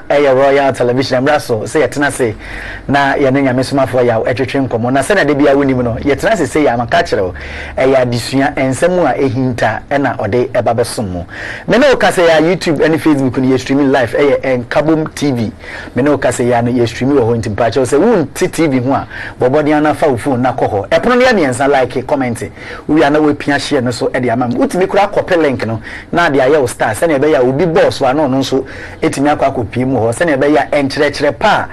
ha Royal Television Brasso say yetena say na ye ne nyame somafo ya etwetwe nkomo na se na de bia wonim no yetena say ya maka kire ya disua ensemu a ehinta na ode eba besom mo me ne o ka say ya YouTube and Facebook ni ye streaming live Kabum TV me ne o ka say ya no ye streaming wo ntim pa che say won TV ho a bobodi ana fa phone na koho epono ne ya miensa like comment we ya na we pia share no so e de amam utimi kura copy link no na de aye o star se na be ya obi boss wa no nso etimi akwa kopi mu ho se na be ya enkyerɛkyerɛ pa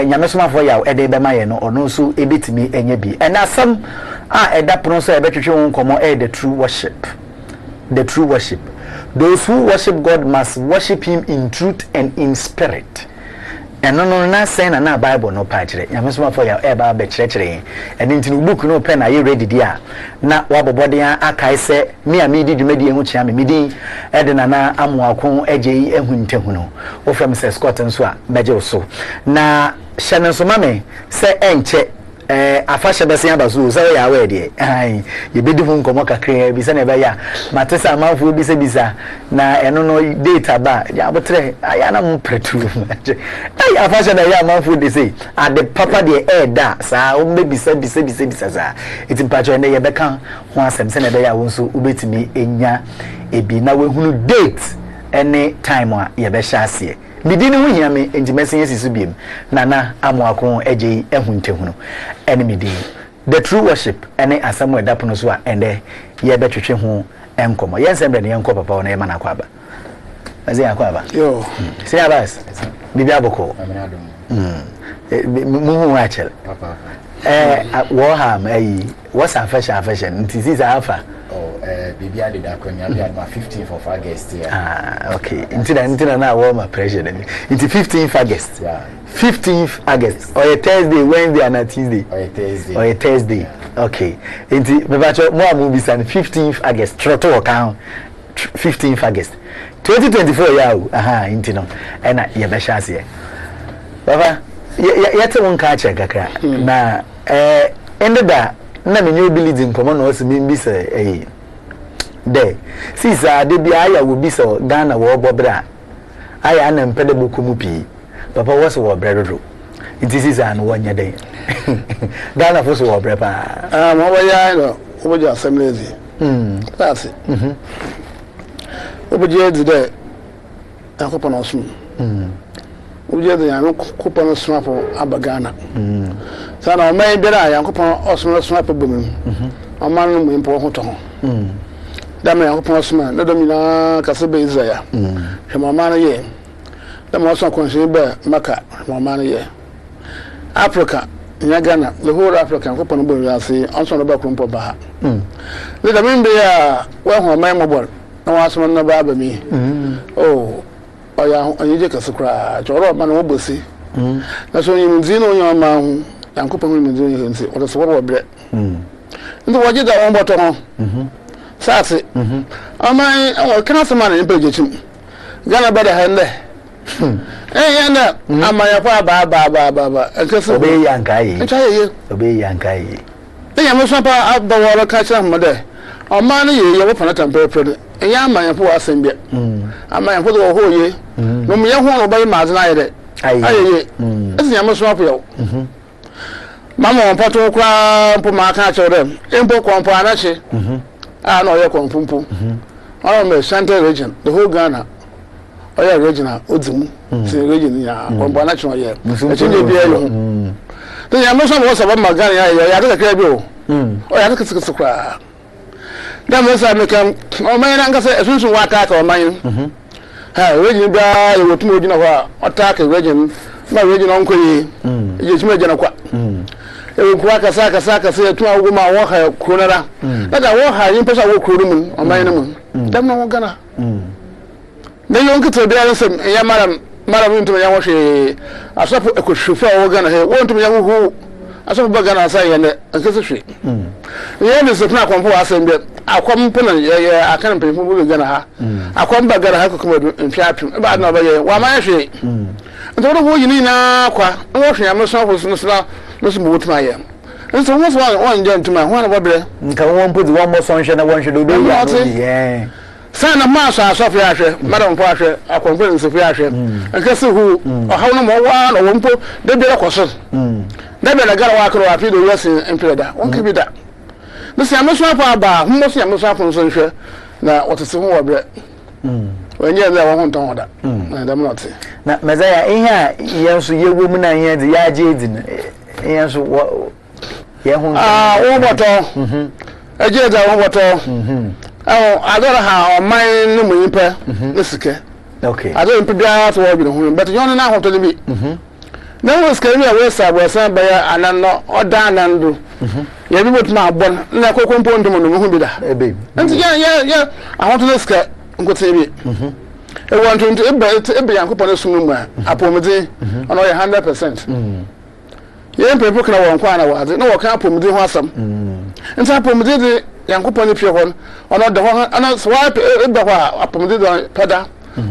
nyame somafo ya e de be ma ye no ono nso ebetimi enya bi and asam eda pono so e betwetwe won komo the true worship those who worship God must worship him in truth and in spirit. And no na say na Bible no pa kire nyame somafo ya e ba be kire and in book no pen na ye ready dia na wabobode akai se me a me di dwumadi ehu chia me din e de na amoakon agei ehu ntehu no wo from se Scott nso a meje so na hyene so mame se enche afasha bese abazu so ya we de ai ye bedi hu nkomo kakra bi se na be ya matesa amanfo bi se bisa na eno no data ba ya botre aya na mu pretu ai afasha na ya amanfo de say ade papa de da sa o me bisa sa iti mpacho ne ye beka ho asem se na be ya wo nso ubetimi enya ebi na we hunu date any time a ye be sha ase midini hu hia me entimesi yesisu biem nana amoakon agei ehuntehuno ene midini the true worship ene asamu edapono so a ende ye betwetwe ho enkomo yensembre ne yenko papa ona ema na kwaba azi akwaba yo se abas bibi aboko mu hu achel papa wo ha mai what's affection ntisi za afa baby I did akoni abi my 15th of August here. Okay. Intina na wo my pressure then. It's 15th August. Yeah. 15th August. Or a Thursday, Wednesday and a Tuesday. Or a Thursday. Yeah. Okay. Inti me bacho mo amubi san 15th August. Troto account 15th August. 2024 yawo. Aha, intino. Ena ye be chance here. Baba, yete won ka che kakra. Na endeda na me new building komo no so mi bi say de sisa de bia aya wo bi so Ghana wo bobra aya na mpede bokumu pi papa wo so wo bredo it is sisa no wonya de Ghana fo so wo bre pa mo wo ya no wo bo assembly that's wo bo je de akopon osum wo je de yan kopon osum afo abagana sana o mai bera yan kopon osum afo bom o man no mo mpo ho to ho dama yakopon soma na domina kasebe Isaiah hwemama na ye dama oso konse be maka hwemama na ye Africa nya Ghana the whole Africa yakopon bo yase onso no ba krompo ba le dama mbe ya wa ho mai mobol na waso no ba ba mi oh oya onyeje kasukra joro ma no bosi na so yin nzi no nya ma hu yakopon mi nzi yin nzi o so wo bre ndo waje da won boto ho Sasi. Amai awo kana sama na impe jechim. Gana bada hande. Yanda amaya kwa ba. Akase obe yankai. Echaye. Obe yankai. Ya muso pa abawara ka cha made. Amani ye wo pana tampere. Ya amaya po asembia. Amaya po do hoye. No me ye ho no ba ma azna ye de. Ayeye. Esi ya muso pa yo. Mama on pato kwa mpo ma ka cha dem. Empo kwa mpo anache. No, you're confumpo. I'm Central region, the whole Ghana. Oh, yeah, regional, Udzum, the region, yeah, national year. The Amazon was about my Ghana, I had a crab. Oh, I had a cry. That was I make oh, my uncle said, as soon as you walk out of mine. Region, you would move in a attack a region, my region uncle, you made a quack. Ewa saka say tu aguma wo ha kronara na da wo ha yin pesa wo krorum o man mu dam na wo gana na yon kito bia nsem ya maram ntum ya wo hwe asopo ekohwefa wo gana he wo ntum ya wo asopo ba gana sai ya ne nkese hwe ye ne so na kwampo asem bia akwam pona ya akan mpemfo bo gana ha akwam ba gana ha kokoma mfia apim ba na ba ye wa man hwe nto wo yini na kwa wo hwe ameso ho no so mo tuma ye nso wo so one gentleman ho na bobre nka won put one more sunshine na one should do ya no yeah sana maso asofu ya hwe madam po ahwe conference fu ya hwe nkase hu ohaw no mo wa no wompo de bi rekoso de bi na gara wa kro afi do yes empreda wonke bi da nsi ameso afa ba hummo si ameso afa nso hwe na otese hu wobre wenye za wo honton hoda na da mnote na mezaya ihe yenso yewo mu na ihe de ya je edi yenso ye hu wo boto eje za wo boto adora ha o man no muyipa nesike okay adora mpibia so wo bi no hu but yon na hoto ni bi na wo skari ya we sa bo san ba ya ananno oda anando ye bi botuma abon na kokompo ndomo no hu bi da ebe nti ya ahoto na ska ngote bi e want to ebe yankopon na sunu mu a apomede ono ye 100% ye mpepo kana won kwa na waze na wo kan apomede ho asam nti apomede de yankopon pie hon ono de ho ana swipe ebe ho apomede do pada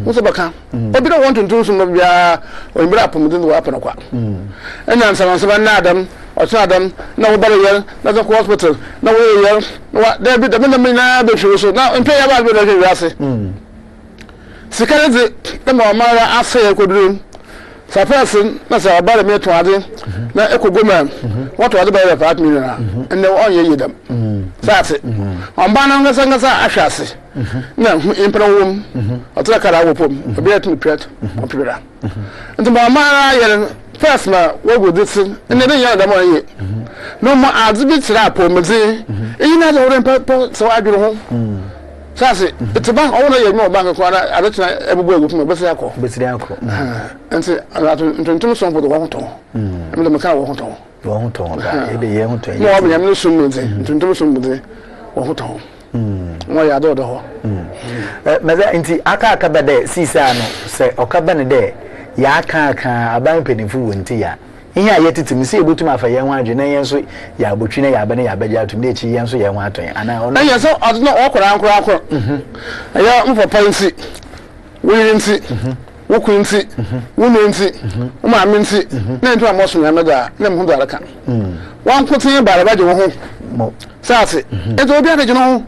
muso baka obi do want to sunu bia o mbira apomede do apana kwa ena nsamansa na adam otu adam na wo bare yel na the hospital na wo yel na there be the na be so na mpe ya ba be do wiase sikare de na mara ase ekoduru sa person na sa bare me to ade na ekogoma what to ade ba 5 million and na on ye yedam sa ase on ba na ngasa ahwase na impra wom otra kara wo pom obi atum pret opira nti mara yel first na we go this and then ya da mo ye no mo adzibi tira apomeze eyi na do rempa so adwiro ho sase itiban ona ye no bank ko na adetina ebubu egufu me bese akọ besiri akọ nti ntuntum so bodo wo hoto emle me kan wo hoto ba ebe ye hoto mo obi yam no sum nti ntuntum so bodo wo hoto mo ya do ho meza nti aka bede sisa no se okaba ne de ya aka aban penifu wonti ya ihe a yetitim se ebotum afa ye ho adwe na yenso ya abotwi na ya aba na ya abaja atum na echi yenso ye ho aton ana ono yenso adno okora akora ya mfo pansi wirinti wukunti wununti umami nti na ntu amoso na meda na mhu dara kan wan kutin bara baje wo ho sase eto obi ade no ho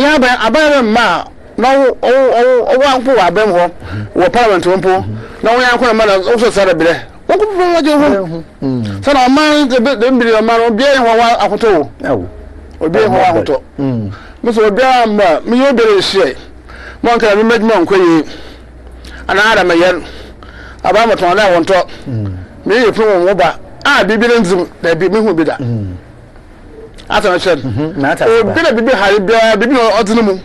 ya ba abare ma na o wan pu abem ho wo parliament mpo na wo yan ko na o so sare bele wo ko fu waje ho sana man de mbiri man obi en ho akoto obi en ho akoto mo so obi amba mi yo bere hie mo nka mi medmo nkoyi ana ara mayen aba mato na wonto mi ye fu wo ba bibire nzim da bi mi hu bi da ata chen na ata bi na bibi hari bia bibi no odinu mu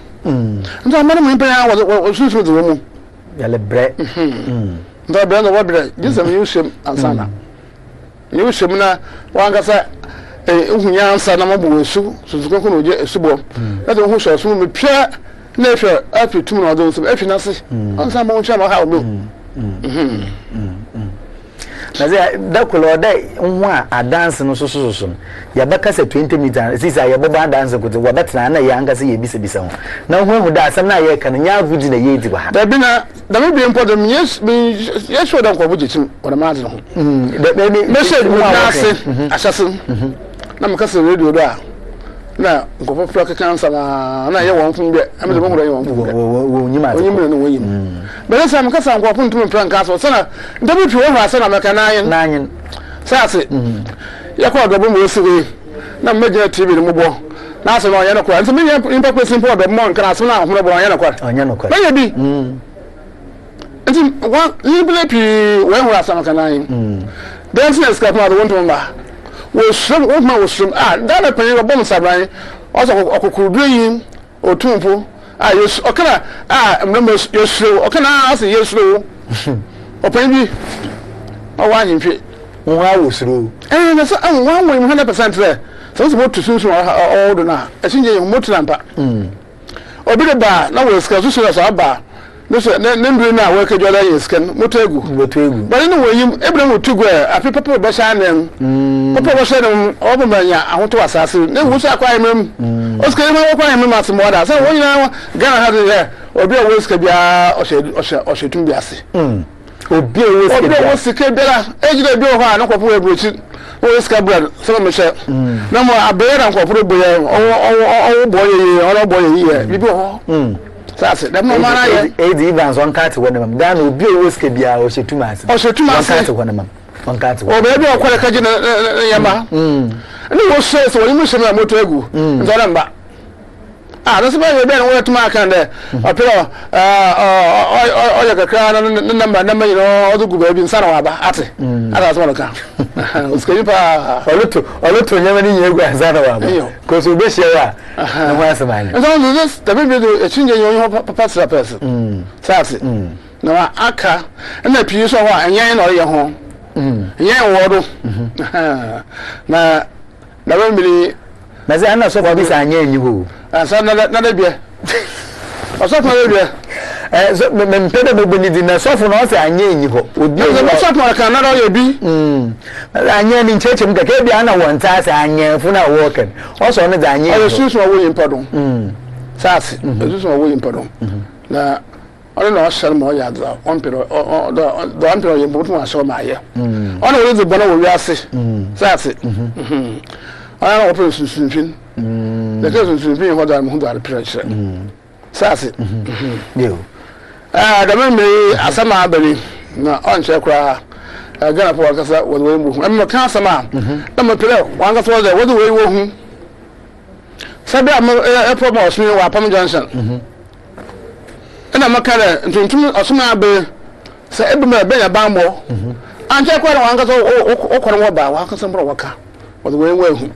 nta mara mu mpa ya wo susu de wo mu ya le bre nta be no wo bre gisem yu shem ansana yu shem na wangasa uhunya ansa na mabo esu suzuko ko no je esubo na de hu so so me pia na efe afi tum na odon so efi na se ansa mo ncha ma ha o na ze da kulo da nwa a dance no so ya baka se 20 meters sisa ya baba dance ko wa betna na ya ngase ye bisa ho na hu da asam na ye kan nya vudi na ye di ba da bi na da me bi empo da yes show da ko buji tim o da ma no da me message mu da se asase na me kase radio do a na ngofo flo kan sama na ye won fun be am de mo ye won fun wo nyima no wo yim bele sam kasa ngofo ntum plan ka so sana ndabi tu wo ha sana meka na yin sase ya ko do bo mo siwe na meje TV ni mo bo na so no ye no kwa nti me impa kwesi mpo do mo nka so na ho bo ye no kwa anya no kwa na ye bi nti wa yibile pi we ho asama kana yin dance na skap na do wonto mba wo shum wo ma wo shum dana panyi go bom sabran oso okokuru yin otumpo yes okana mnamo yesro okana ase yesro opanyi bi o wa nyimfe wo ha wo sro na so wa wo 100% there so so to sunsun all do na esinje ye motu lampa obi de ba na wo ska so so aba no so ne ndure na wo ke jola ye scan motu egu ba ni wo yim ebrem otugu afi papa bo sha nem papa bo sha nem obo manya ahoto asase ne wo so akwa emem oska ma wo kwa emem asemo da so wo nyina gana ha de obi a wo ska bia o shetum bia se obi a wo ska bia ejire bi ho a no kopo ebrochi wo ska brad so me she na mo abera kopo boye o boye ye o boye ye bi bi ho That's it. Them no man Evans one cat when them dan obi o ske bia o shetu mase o shetu mase one cat when them one cat o be o kwere kaje na yama ni wo say so you say na moto egu nzara mba that's why we be no to mark and apelo o ya kakra na number you know o dugu ba bi nsara wa ba ate that's what ka o ske pa o luto nyama ni egu nsara wa ba ko so be share na wa samani so this the be do e chinje yo papa sra person sase na aka na pii so wa enyan na o ye ho enyan wo do na we mili na say ana so for this anya enyi ho asa na da bia o so for bia so me mpede me boni di na so for no say anya enyi ho odi o so for kan na do ye bi anya ni nchechim ka ke bia na won ta say anya fu na wo kan o so no da anya o susu wo yin padon sase o susu wo yin padon na ona na shar mo ya da on pero do on pero ye botu ma so ma ye ona wo ze bona wo wi ase sase ana na open sunsunfin the case sunsunfin ho da mo da pressure sase yo da me asama abali na on che kra gana po kasa wo we mu amma kan asama na mo pele wan kasa wo wo we wo hu sabe am promote me wa Pam Johnson na makare ntuntum asoma abe se ebe me be ya ba mo an che kra wan kasa o koro wo ba wa kasa mbro waka wo we hu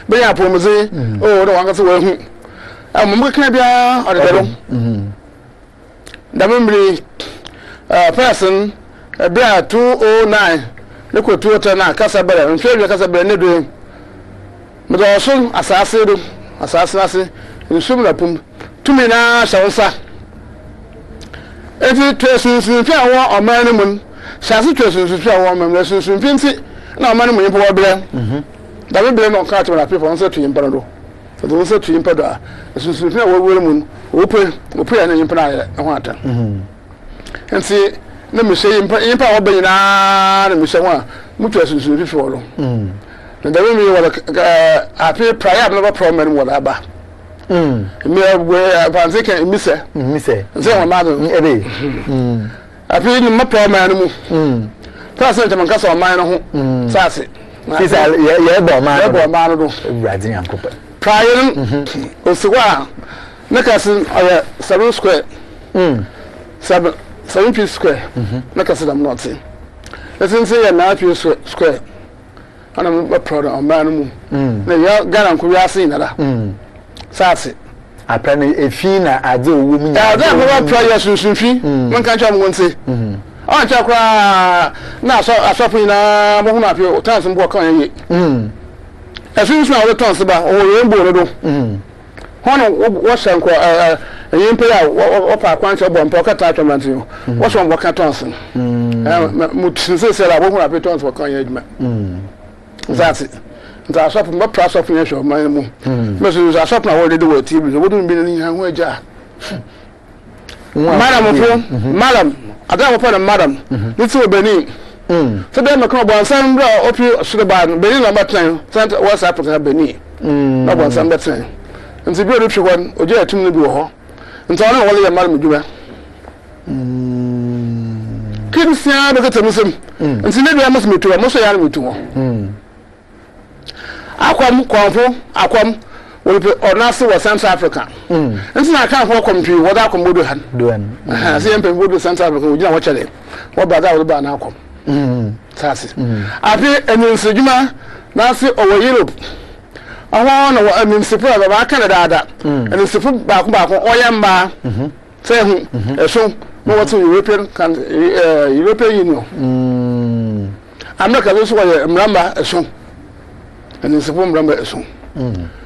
be ya promoze o do wan kasa we hu mo kan bia o de do da me person bia 209 ne ko 210 na kasa bere mfe bia kasa bere ne do me do so asase do asase ase nsum na pum tumi na shawsa efi twesunsun fi awon oman mun shase twesunsun fi awon oman mun sunsun pinti na oman mun yepo wobere da be bere no ka atwa people on say to yimpa do so do say to yimpa do sunsun fi awon wore mun ope ya na yimpa na ho ata nti na me say yimpa wo be na me say ho a mutu sunsun fi woro na da be mi wala afi prayer no problem wala ba me we fancy can mi say say o ma do ebe afi ni ma problem mu person te man ka so man no ho sase sisa ye bo ma no do bradi yankopa prayer oswa na ka sin 7 square 7 feet square na ka sin am not let's say na feet square ana me proud of man mu na ya Ghana ko ya sin na da sase apane efi na ade owo mu ya da ko prayer sunsunfi man kan cha mo nse on cha kwa na asofo na mo hu na fi tan se mbo kan ye efi so na tan se ba o ye mbo do hono wo shan ko yimpe ya wo pa kwan che bo mpo ka ta atwa manti wo so mbo ka tan se mu tsinse se la bo hu na fi tan se kan ye adwuma sase nta asofo mba press of nation man mu mesu asofo na wo de wo TV wo dun bi ni han ho aja madam ada wo pa madam nti wo beni so dem ma ko bo ansan bra opi sure ba beni na matan santa WhatsApp ka beni na bo ansan betan nti bi o de won oje atum ni bi wo ho nti ona wo le madam djuma kinsia be ka tamusem nti ne bi amas metu mo so ya metu ho akwam will onase was Central Africa nti na kan for kompi wo da komodo han se yempe bodo Central Africa wo gina wo chele wo ba da wo ba na akom sase afi eninse djuma na se owo Europe awa na wo eninse pro ba Canada ada eninse fu ba ko oyamba se hu eso no what European Union America lo so wo mramba eso and it's a woman number so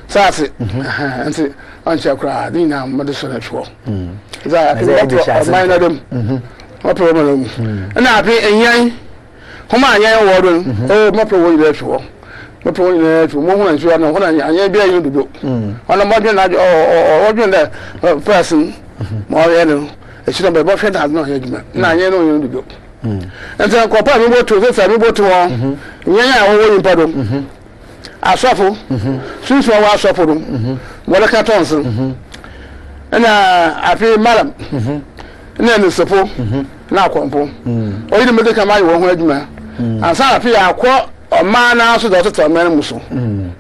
sase nti ancha kra din na made so na chwo za mine them what problem na afi enyan homa anyan wo do o mo pro wo ile chwo mo pro wo ile chwo mo hu na chwo na ho na anyan bia yin dodo ona mo dwen na o dwen da person mo ye no e chi na be bo hwe da no he djuma na anyan no yin dodo nti ko pa mi bo to se mi bo to wo nyan ya wo yin pado asofo sunsu wa asofo dum wala ka tonse na afi malam na ne sefo na akwampo oyi de mede kama yo ho adwuma ansa afi akọ ọma na so do tete man mu so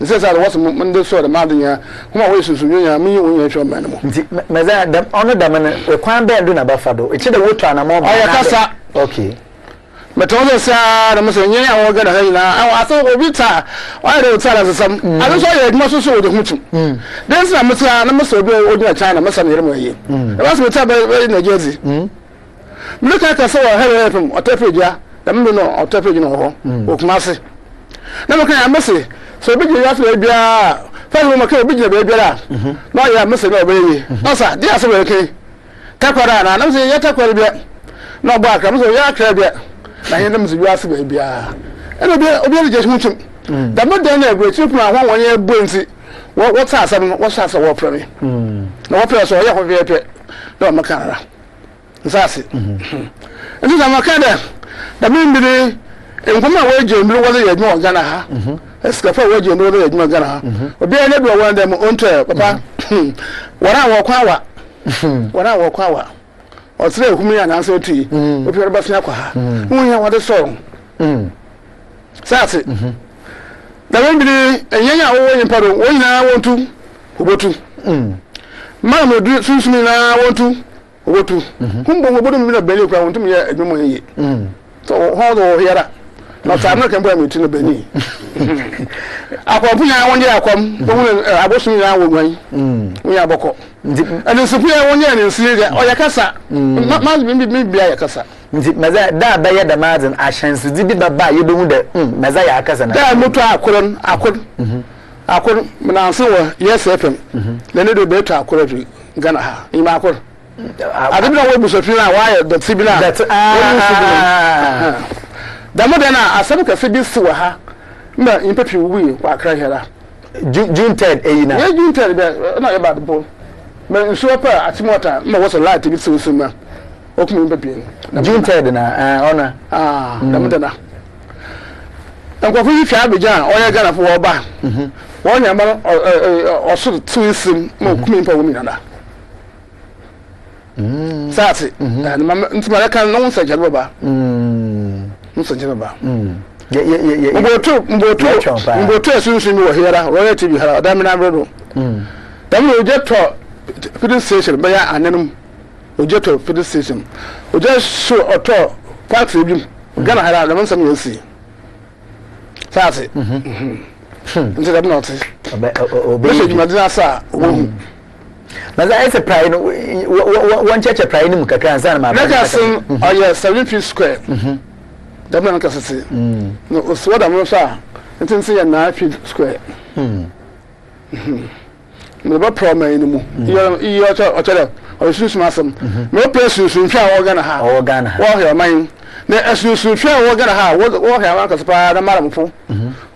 nse sa what mende so de madenya kuma wo susu nya mi wo nya hwe man mu nti meza da ono da man kwan be ndo na ba fado e chi de wotu anamo ma ya kasa okay metonze sa na mse nya wo ga da ha ina aso obi ta wa de uta na sesam aso so ye dmo so so de hutu den sa mse na mse obi odina China mse na yere mo ye e ba so mse ba na jezi mleka ka so wa hele FM otafeja da mbe no otafeja no ho okumase na maka ya mse so obi je ya so bia fa mo maka obi je bia la no ya mse na obi osa dia so we ke takwara na mse ya takwara bia no ba aka mse ya akra bia na yenda mse bia so bia eno bia obi je hutum da mo den na egwe chipu na ho won ye bonti wo ta asam wo sa sa wo premi na wo pre so ya ho bia pe na maka ra nsase nti da maka da mimbiri enkoma waje nduru wole ye dwuma Ghana ha eskafa waje nduru ye dwuma Ghana ha obi ene do wanda mo onto papa wara wo kwa wa otre ehumi ya na so ti obi ore ba fia kwa ha wunya wade so sase da mimbiri enyanya wo nyimpa do wo nyina wontu obotu mama du sunsumi na wontu obotu kumbo obodu mi na bele kwa wontu mi ya edwuma ye so hodo hiera na tamna kan bo mi tinu bani akwampunya wonje akwam bo abosu ya wonwan unya boko and supu ya wonje ni nsiri o ya kasa ma mi bia ya kasa nti meza da ba ya da mazin ashansu di baba ye behu da meza ya kasa na da mutu akor na nso wo yes FM na ne do beto akor fi Ghana ha ima akor adibina wo busofi na wa ya da tibina da modena asem ka se bi si wa ha na impepi wuwi kwa akra hera June 3rd eyina ye June 3rd be na ye ba do me nso pa atimota na wo so light bi si so ma okumi impepi June 3rd na ona da modena enkofu yi fia beja oye Ghana fo wo ba wo nya ma oso tuisim ma okumi impa wo mi nada sati na ntimara kan no nsa jalo ba nsanjina ba mbotu esunsun mi wo hera Royal TV hara da mi na bredo da mi oje to filling station ba ya anenum oje to filling station oje show auto park sebim Ghana hara da man sam yesi sati nti da not obe se juma sa maza ai se pride one church pride mu kakra ansa na ma legasin oh yes 7 feet square da man ka sese no so da mo sa ntinsi ya 9 feet square me ba pro man ni mu iyo ocha o susu masam me place susu ntwa wo Ghana ha wo he man na susu ntwa wo Ghana ha wo he man ka spa na mara mfo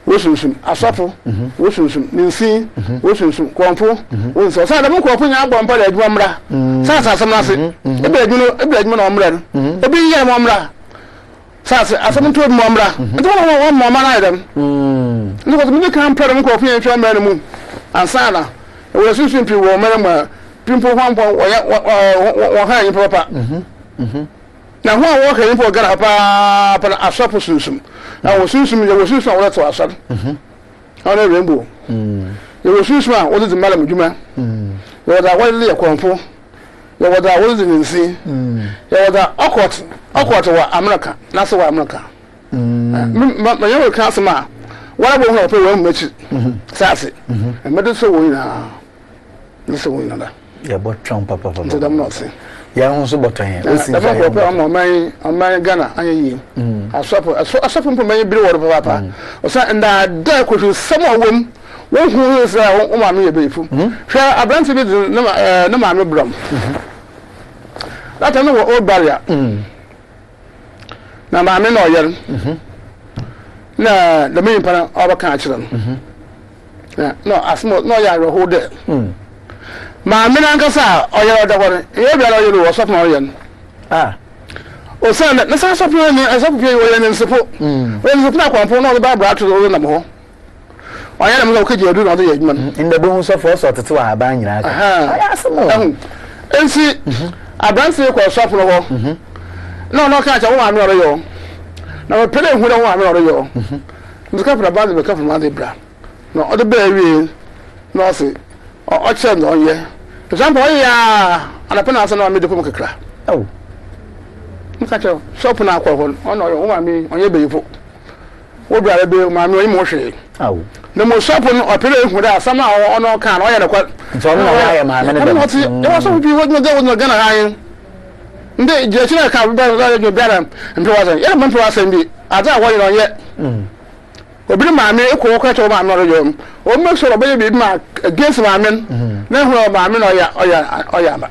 wo susu asofo wo susu ninsi wo susu kwamfo wo so sa da mo kwamfo nya agbo mpa da adwuma mra sa asam na se ebe adwuma na omra no obi ye mo mra sase asam to mo mra nti wo mo ma na yedem nko mi kan pere mo kwamfo nya ntwa mra no mu ansana wo susu mpi wo mra ma pimpo hwampo wo ha yin papa na ho wo ka yin po Ghana pa asofo susu na wo sunsum ye wo sunsum wo to asar ona rainbow ye wo sunsum a wo de malam djuma ye da wo le yakonfo ye wo da wo de nsi ye wo da okot wa America na so wa America ma ye wo ka asma wala bo ho pe wo mechi sase e medo so wo ina ni so wo ina da ya bo tron papa nti da mo se ya ho so boton he o si fa ko amman Ghana anyi asopo mpo man biri woro papa o sa nda da ko so sama wom won hu sa o ma me befu hwa abranti bi na ma me bram lata no o barrier na ma me no yer na da me para o ba kan akira no asmo no ya ro ho de ma me na nkasa o yer da wore e bia ro yer wo so na o yer o sa na sa so pio ni so pio wo yer ni nsepo o ni na kwampo na o ba bra to o na mo ho o yer na mo ko je edu na o ye adwuma in the bone so for so tete wa ba nyina aka aya asmo ensi abranse ko swap no ho no no ka cha wo ma me oro yo na me pele hu na wo ma me oro yo nduka fra ba de ka fra ma de bra no o de ba wi no se o che no ye example ya ana pena so na me de ko kakra oh nka cha shop na akwa ho ono yo wo ma me onye be yifo wo bra be ma me onye mo hwe oh na mo shop no o pele hu da sama ono ka na o ye na kwa so no ya ma me no ti e wa so bi wo no ga na hayin nde je chira ka ba ba jo biara mpe wasan ya mpe wasan bi aza wo no ye obi ma me ko ko cha ma no yo o make sure be bi ma against ma men na hu ma me no ya ba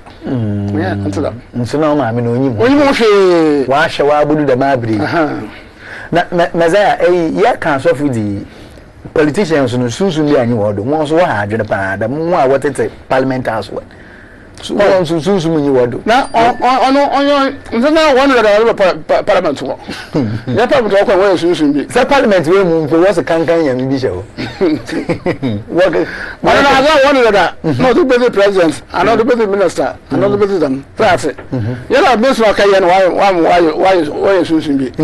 ya ntida nso na ma me no onyi mo hwe wa hye wa abudu da mabri na mezaya ya kan so fudi politicians no sunsun bi anyi wodo mo so wa ha adwene pa da mo a wotete parliament house wa so mo sunsun nyi wodo na onyo nzana wonu da parliament wo ya parliament ko wo sunsun bi sa parliament we mu mpo wo se kankan ya bi shewo wo na za wonu da no to be the president another be the minister another be the that's it ya na be so ka ye no why sunsun bi o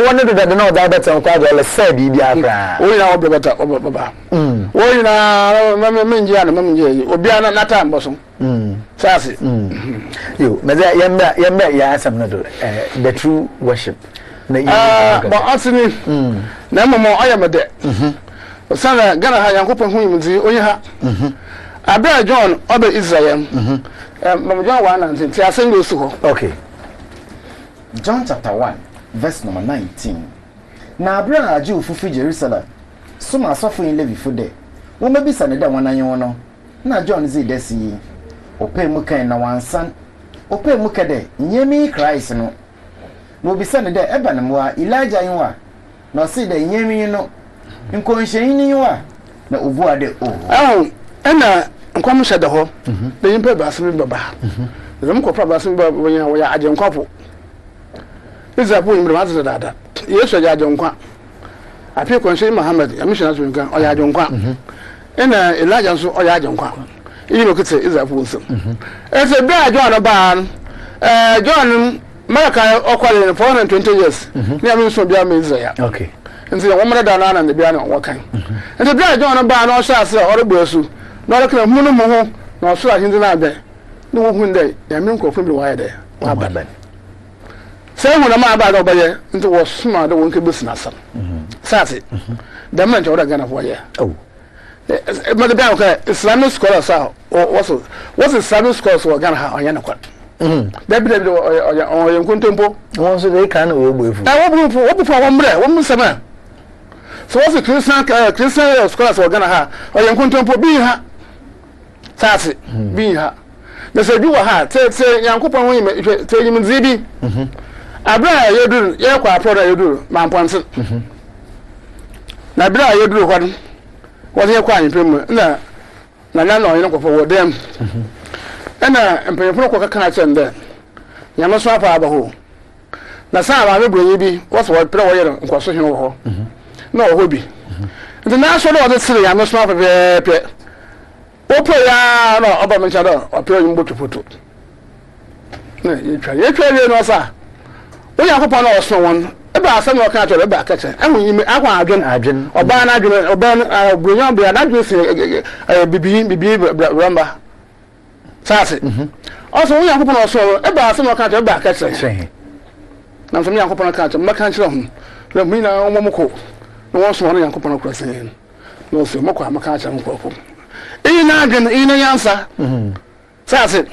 wonu da no da better kwa go le say bi bi akra o ina wo be better baba o ina me nji ana me nji obi ana na time boso Sasi. Yo, meza yamba ya asam na do the true worship. But asini na mama ayamade. Sana gana ha yankopon hu yimzi onye ha. Abia John obe Israel. Mama John 1:19 ti asen go su ho. Okay. John chapter 1 verse number 19. Na abia aje ofufu Jerusalem. Suma asofo yin levi fode. Wo mabisa ne da wananye wono. Na John zi desi ope mukan na wansan ope mukade nyemi Christ no no bisa ne de eba ne moa Elijah yinwa na se de nyemi no nkonhyen ni yinwa na obu ade ena nkwam hye de ho de yimpa baasem baba zem ko pra baasem baba nya wo ya agenkwafo Israel yimre ma ze dada Yesu ya agenkwa afi konhyen Muhammad ya mission aso nkan o ya agenkwa ena Elijah so o ya agenkwa you look at is a person. It's a bad John Ban. John Malachi Okwali 420 years. Near me so be a okay. And the woman down and the piano walking. And the bad John Ban or Shas or the Bursu. Not a kind of moon, nor so I hinted out there. No one day, the milk from the wire there. Say when a man bad over there, into was smart, the one could be snassan. Sassy. The man told a gun of wire. Oh. But the bank Islamic scholars are what's Islamic scholars were gonna have on Yanakot. Baby or young Kuntumpo. Also, they can over. I won't for 1 minute, 1 minute. So, what's the Christian scholars were gonna have or young Kuntumpo be her? Sassy, be her. They said you were hard, say young Cooper women, tell him in Zibi. I bring you do, you're quite proud you do, man Ponson. Now, bring you do what. Was here quite in na no you know for them na empempo ko kan chen de nyama so afa abaho na sa ba bebro bi was what pre wo yero nkwaso hwe wo ho na wo bi the national of the city nyama so afa pe opo ya no oba mencha do opo yin botu foto na ye twa no sa o ya ko pa na oso won eba asem no kan atore eba kache ehun akwa adwen oba na adwen oba bronya bia na adwen se bibi ramba sase also wo yakopon oso eba asem no kan atore eba kache na so me yakopon kan atore maka kire ho na mu na omomko na wo so no yakopon akura sen no so moko amaka kire ho ko ina adwen ina yansa sase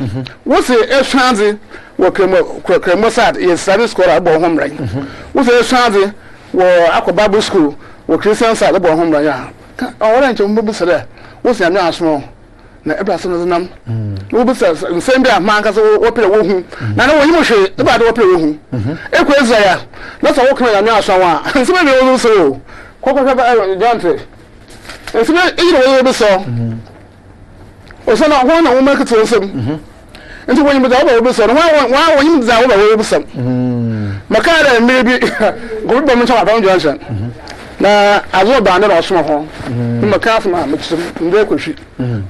wo se ehwanze wo kremo sad is Islamic school abo home right wo se ehwanze wo akọ Bible school wo Christian sad abo home right ya o wora nche mbu sere wo se anu aso na ebra so no nam wo bu se nsem bia man ka so wo pere wo hu na wo yimo hwe e ba de wo pere wo hu ekwa Israel na so wo kan anu aso wa nsem be wo so kokko ba jonte nsem e wo so osana ho na wo make to nsem nti wo yimda wo be so no wa yimda wo be so makara mmiri bi go be mo chawa don Johnson na azo ba na osmo ho makara ma metsum ndé kwhwi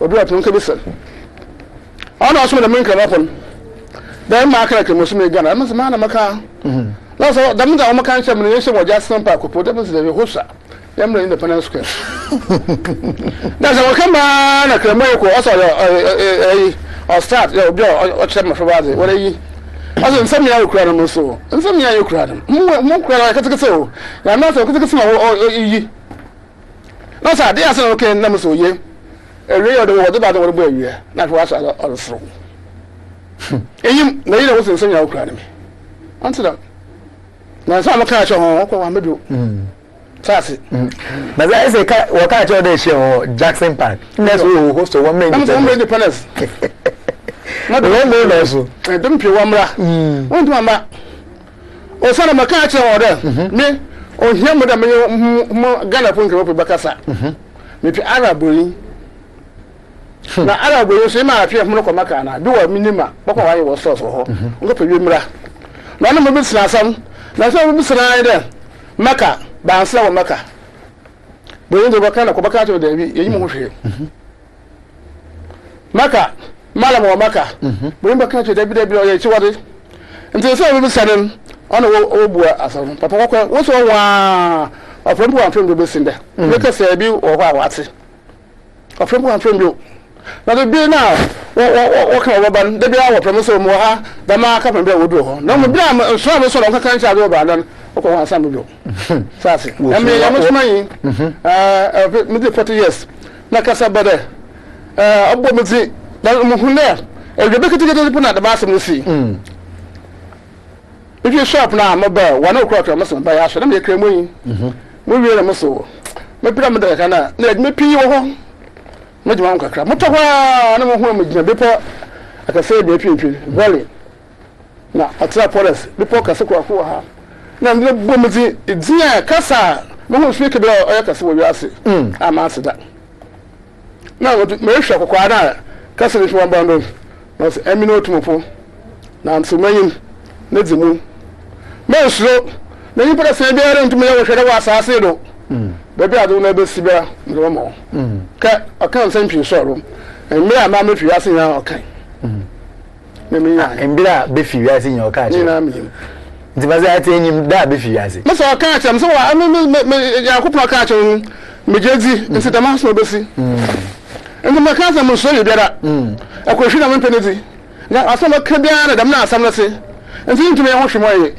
obi atun ka bi so Ono asome da menka napon. Da MAAKYE ke musume Ghana. Am sama na maka. Na so da mun da o maka nche mun yeshe wo Jackson Park ko da mun se da hosa. Yamre Independence Square. Da so kama na kremo ko aso or start obi o chema for baze. What are you? Aso nsam ya okura no so. Nsam ya okura no. Mu kura katakata o. Ya na so katakata o yi. Na sa dey aso okay na mo so ye. Ewe odo wo do ba do wo bo ewie. Na for aso o so. Eyim na yi na wo so nsam ya okura no me. Anti da. Na so amaka cho ho ko wa medo. Sasi. But I say what kind of day show Jackson Park. Next we host to 1 minute. I'm independence. Not the one day also. I don't pay one bra. One to mama. O sana makacha order. Me o hiam da me Ghana pon ke bakasa. Me pi Arabori. Na Arabori so ma afia mo ko maka na. Do wa minima. Bako wa ye wo source ho. Ngo pe wi mra. Na na mo bi sina sam. Na so mo bi sina ide. Maka ba ansa wo maka. Bo yin do bakana ko baka to da bi yi mo hwe. Maka malam wa maka. Bo yin baka to da bi o ye chi wade. Nti so mo bi sanem ona wo bua asawo. Papa ko wo so wa afrempo afrempo be sinde. We ka se bi wo ho awate. Afrempo afrempo. Na do bi na wo ka wo ban da bi awo promise mo ha da ma ka pembe wo do ho. Na mo bi am so am so ka kan cha do ba dan. Okay, one time ago. Sasi. I mean, I'm not money. Maybe 40 years. Na kasa bade. Abo mezi. Na muhunde. Rebecca to get to na the bathroom see. If you shop now, my bear, 1 o'clock, I must buy us. Let me cream we. We will muscle. My pyramid kana. Let me pee your home. Much monka crab. Mutawa, no home with before. I can say the people. Very. Now, at that forest, before Casako for her. Na mbe bomuzi dia kasa mo ho speak be o yakasa wo wiase amase da na me hwe kokwa na kasa ni shwa bando na se emi no tumofo na nsumanyin na dzimu me suro na ni pere se be ara ntume ya wo hwere wa asase do be be adu na be sibia ndo mo ka akan sanpin soro me ama me hwe ase ya okan me me ya embira be fi wiase nya oka ni na me nti baze ati enyim da be fi wiase me so oka acham so wa me yakopon oka acham me jezi nti dama so be si nti me ka sam so ye biara akohwi na me penezi na asam ka biara dam na asam na se nti ntumi ho hwe mo ye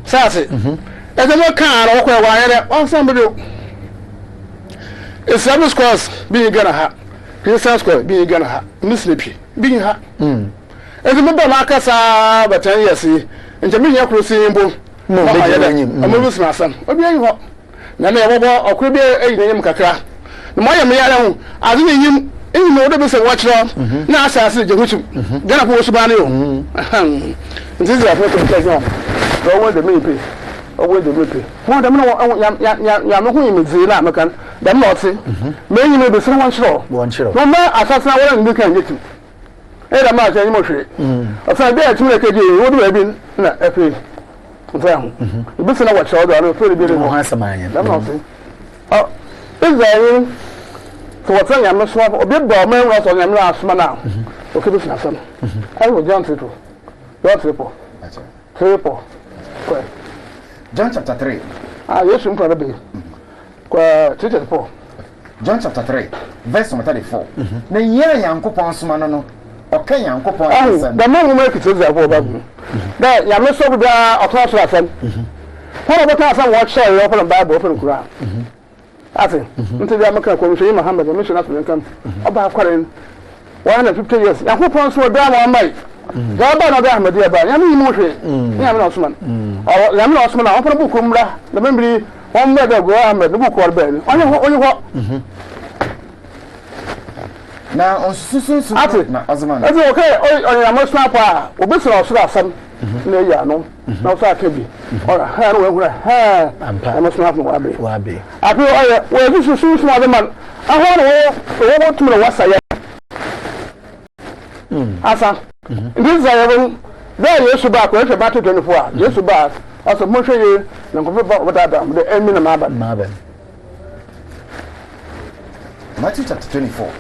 sase eze mo ka ro ko wa ye on sam be do Islamic schools bi gana ha Christian school bi gana ha muslipi bi ha eze mo ba ma kasa batan yesi nje mi nya krosi mbo mo be je anyim amu bisma asam obi ayi ho na me yebo okro bi ayi nyim kakra na mo ya me ya hu azu nyim eyi no de be se watchro na asase je huchum gana ko suba ne yo nti za fa ko ke jo do wo de me pe owo de me pe ho da me ya me hu yim zi na me kan da me oti me nyim be se wanchro no ma asase na wo ni kan yetu da ma je nyim hwe afa be atu na keje wo de bi na efe nfa ho bi se na watchro do na fe bi mo ha samanya da ma oti Israel so what's on your swap or big ball man was on your last man now. Okay, this is some. I will John Triple. John Triple. Triple. John chapter 3. Yes, I'm probably. Teacher 4. John chapter 3, verse 34. Na yere yankopon soma no okay yankopon asem. The man who make it is a Bible. That ya me so be a class asem. What about asem watch share open Bible open Quran. Ati nti dia maka ko nso Muhammad mission aso nkan oba akwaren 150 years yakopon so da ma mai ga ba na da Ahmad ya ba ya mi mu hwe ya mi na Osman o ya mi na Osman na ofo bu ko mra da membiri on me da go Ahmad bu ko ba ni onye ho na onsusu na Osman ati okay onye amasna pa obesira osura asam na ya no na ofa akabi ora ha no ehura ha amasna pa wa be afi oye we susu na de man ahwa no wo tumro wasa ya asa ndiza ya bon da Yesu ba ko ehwe ba 24 Yesu ba aso mo hwe ye na ko ba wada de emi na ma ba Matthew chapter 24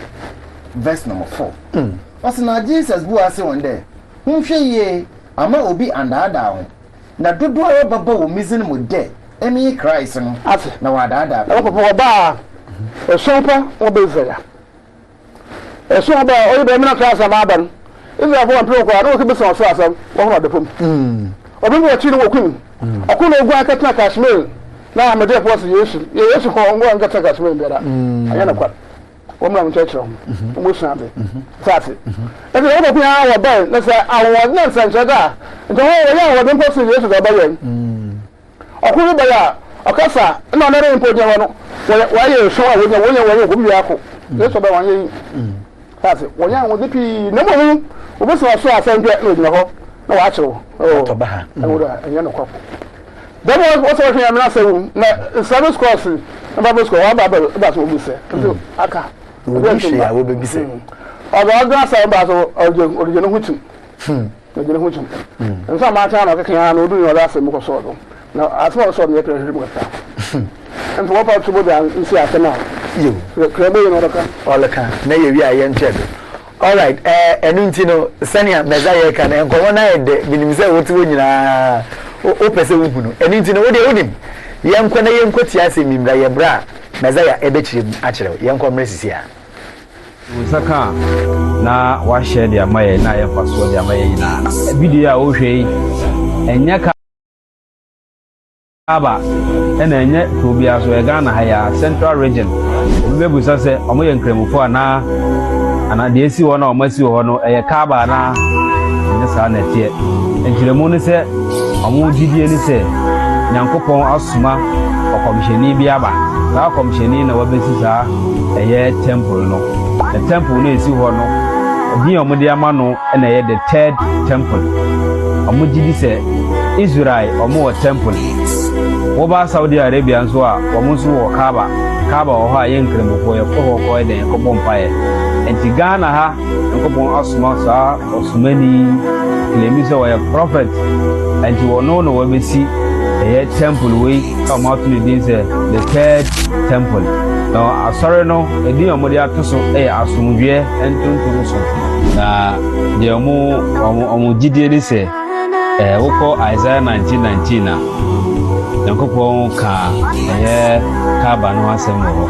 verse number 4 Osina Jesus bu ase one day. Hwehwe ye ama obi andada ho. Na dodo a baba wo mizin mu de. Emi Christ no. Ate na wadada. Na papa ba esopa obezaya. Esopa oyi be mina class amaban. Iza fo mpiro kwa no ke be so asam wo ho de pom. Obi wo chi no wo kun. Akuno ogu akata Kashmir. Na amede force Yesu ko ngo angata Kashmir bera. Ayana kwa. Wọ́n church room. Wọ́n sàn bẹ̀. Sáàsì. Ẹ̀sìn ọ̀dọ̀ kún yàrá wọ̀ bẹ́ẹ̀ lẹ́sẹ̀ àwọn náà sẹ̀ǹsẹ̀ dà. Ǹjẹ́ wọ́n yà wọ́n dín pọ́sì Yéṣu dọ̀ bẹ́yẹn. Ọkùnrin bẹ̀yà ọ̀kẹ́sà ẹ̀nà ọ̀nà ẹ̀rìn pọ̀jù wọn wọ́n yẹ èso àwọn ènìyàn wọ́n yẹ òkú bíi akọ. Yéṣu bẹ̀ wọ́n yẹ yìí. Sáàsì wọ́n yà wọ́n dípì nẹ́mọ̀ ní òbí sọ̀rọ̀ sọ àṣẹ ndé ní òdìnà hɔ na wàá kyerɛw. Dẹ́mu wọ́n sọ̀rọ̀ fún yàrá mi náà sẹ́wọ̀n na service course na Bible school wọ́n bá bá sọ wọ́n sẹ́ aka. Obi share wo be bise. Ọ̀gá asa ba so orije no hutum. Orije no hutum. Nsa ma ta na keke ya na odu yo da asa mu ko so do. Na asma so na pre mu ta. Nso wo pa tubo da nsi asa na. Yo. Krebo yo no ka. Olaka na ye wi aye nchedo. All right, enu nti no senia mezaya ka na enko wona ye de binim se woti wo nyina o pese wo hunu. Enu nti no wo de wonim. Ye nkwa na ye nkwa ti ase mimra ye bra. Mezaya ebechiri achire ye nkwa mresisi a. Usaka na wa share dia maye na ye faso dia maye ina. Video a o hwe enya aba ena enye to bia so e Ghana ha ya Central Region. Obi bebusa se omo ye nkremufo ana de esi ho na omo si ho no eye kaba na enye sa na tie. Enkremu ne se omo didie ni se Nyankopon asuma okomsheni bia ba. Sa okomsheni na wabesi sa eye temple no. The temple no esi ho no obi omode amano na ye the third temple omugidi se Israel omo temple wo ba Saudi Arabia nso a omo nso wo Kaaba wo ha ye nkremofo ye ko den ko bompae enti Ghana ha nkopon asuma sa osumani klemi se wo ye prophet enti wo no wabesi ye temple we come out to the third temple. No, sorry no, edi omodi atoso asumdwe entonto so. Na de omo gidie ni se woko Isaiah 19:19 na. Yankopon ka Kaaba no asem ho.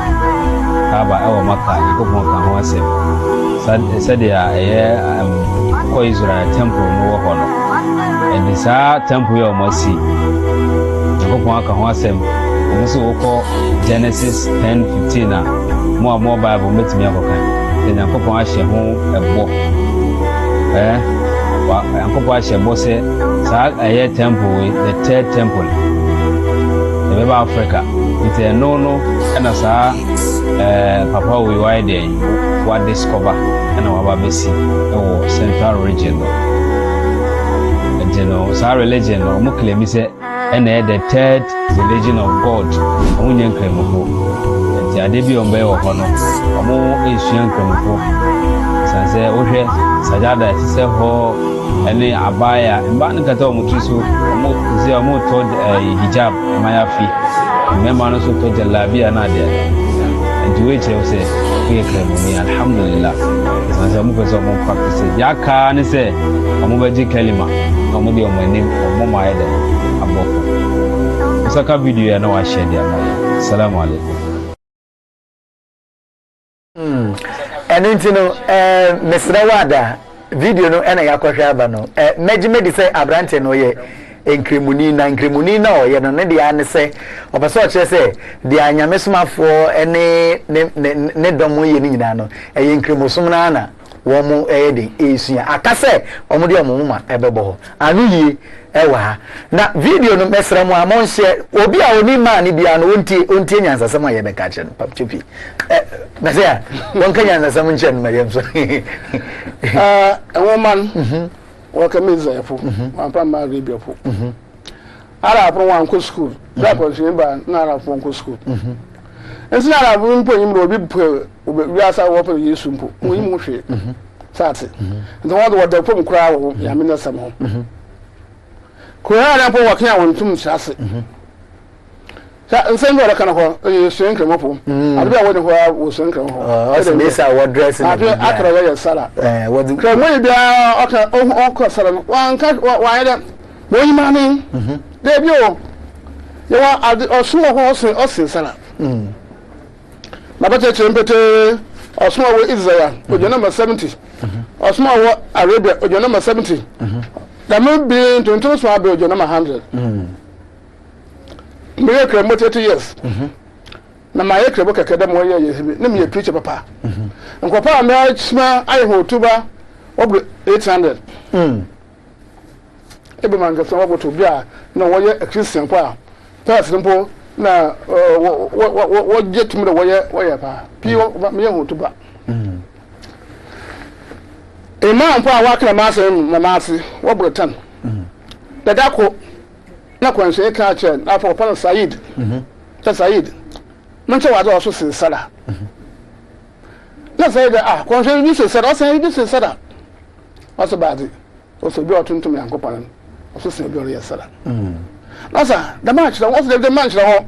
Kaaba ewo Maka, Yankopon ka ho asem. Said ya ko Israel temple no wo ho no. And this temple yo mo si. Yankopon ka ho asem. Nso woko Genesis 10:15 na mo Bible metimi akokan then Yankopon ahye ho ebo Yankopon ahye bo se sa temple we the third temple the Beba Africa it's no na sa papa we wide there what discover na wa besi e Central Region no sa religion no mo claim say and the third religion of God onye nkremofo enti ade bi ombe wo hono omo esua nkremofo sanse ohwe sajada sise ho ene abaya mba nkata omo tuso omo to hijab mayafi memma no so to jalabia na de enti we che se we kremoni alhamdulillah sanse omo pese omo practice yaka ne se omo beji kalima omo di omo ni omo maide aboko Saka video ya na wa share dia mai. Assalamu alaikum. Enu no mesra wada video no ena yakohwa aba no. Mejime di say abrante no ye enkremuni na oye no ne dia ne se opeso o kire se dia nyamesomafo ene ne domo ye ni nyina no enkremosum na na wo mu de esua akase omo de omo ma ebebo ho anu yi ewa na video no mesra mu amon share obi a oni ma ni bia no ontie nyansasam aye be ka kire papchupi na se ya won ka nyansasam nche no mariam so woman wakameza yafu ampa ma rebia fu ara apro wan ko school da ko ba na ara apro ko school ensi ara apro mpo nyim obi wi asa wo pe Yesu mpo oyim ho hwe sate ndo wo da pom kura wo ya me na sam ho ko ara po wakan won tum sase nsɛm bi ɔda ka no hɔ ɛyɛ suen kremɔpo ade bi a wɔde hɔ a wɔ suen kremɔpo ɔsɛ ne sa wɔ dress na ade akara yɛ sala wɔde kremɔ yi bia ɔkɔ sala no wanka wayɛ dɛ wɔyi ma ne de bi o yɛ wɔ ade ɔsoma hɔ ɔsen sala na bɛtɛ kyerɛ mpɛtɛ ɔsoma wɔ Israel ɔgya number 70 ɔsoma wɔ Arabia ɔgya number 70 dɛm bi ntontom so abɛ ɔgya number 100 meyɛ kremɔ 30 years na mayɛ kremɔ kɛkɛ dɛ mɔyɛ yɛ hebe ne meyɛ preacher papa nkɔpa a mɛkyima ayɛ hɔ otuba wɔbɔ 800 ebe man kɛsɛ wɔbɔ to bi a na wɔyɛ a Christian po a pɛs mpo na wɔgye tum dɛ wɔyɛ paa pii meyɛ hɔ otuba imam po a wakena maasɛ na maase wɔbɔ 10 dada ko na kwanse ka che na fa pa Said Said manche wa do so sin sala na Said kwanse bi sin sala o san bi sin sala o so baadi o so bi otuntum yankopon o so sin bi o ye sala na sa da ma chira o so de man chira ho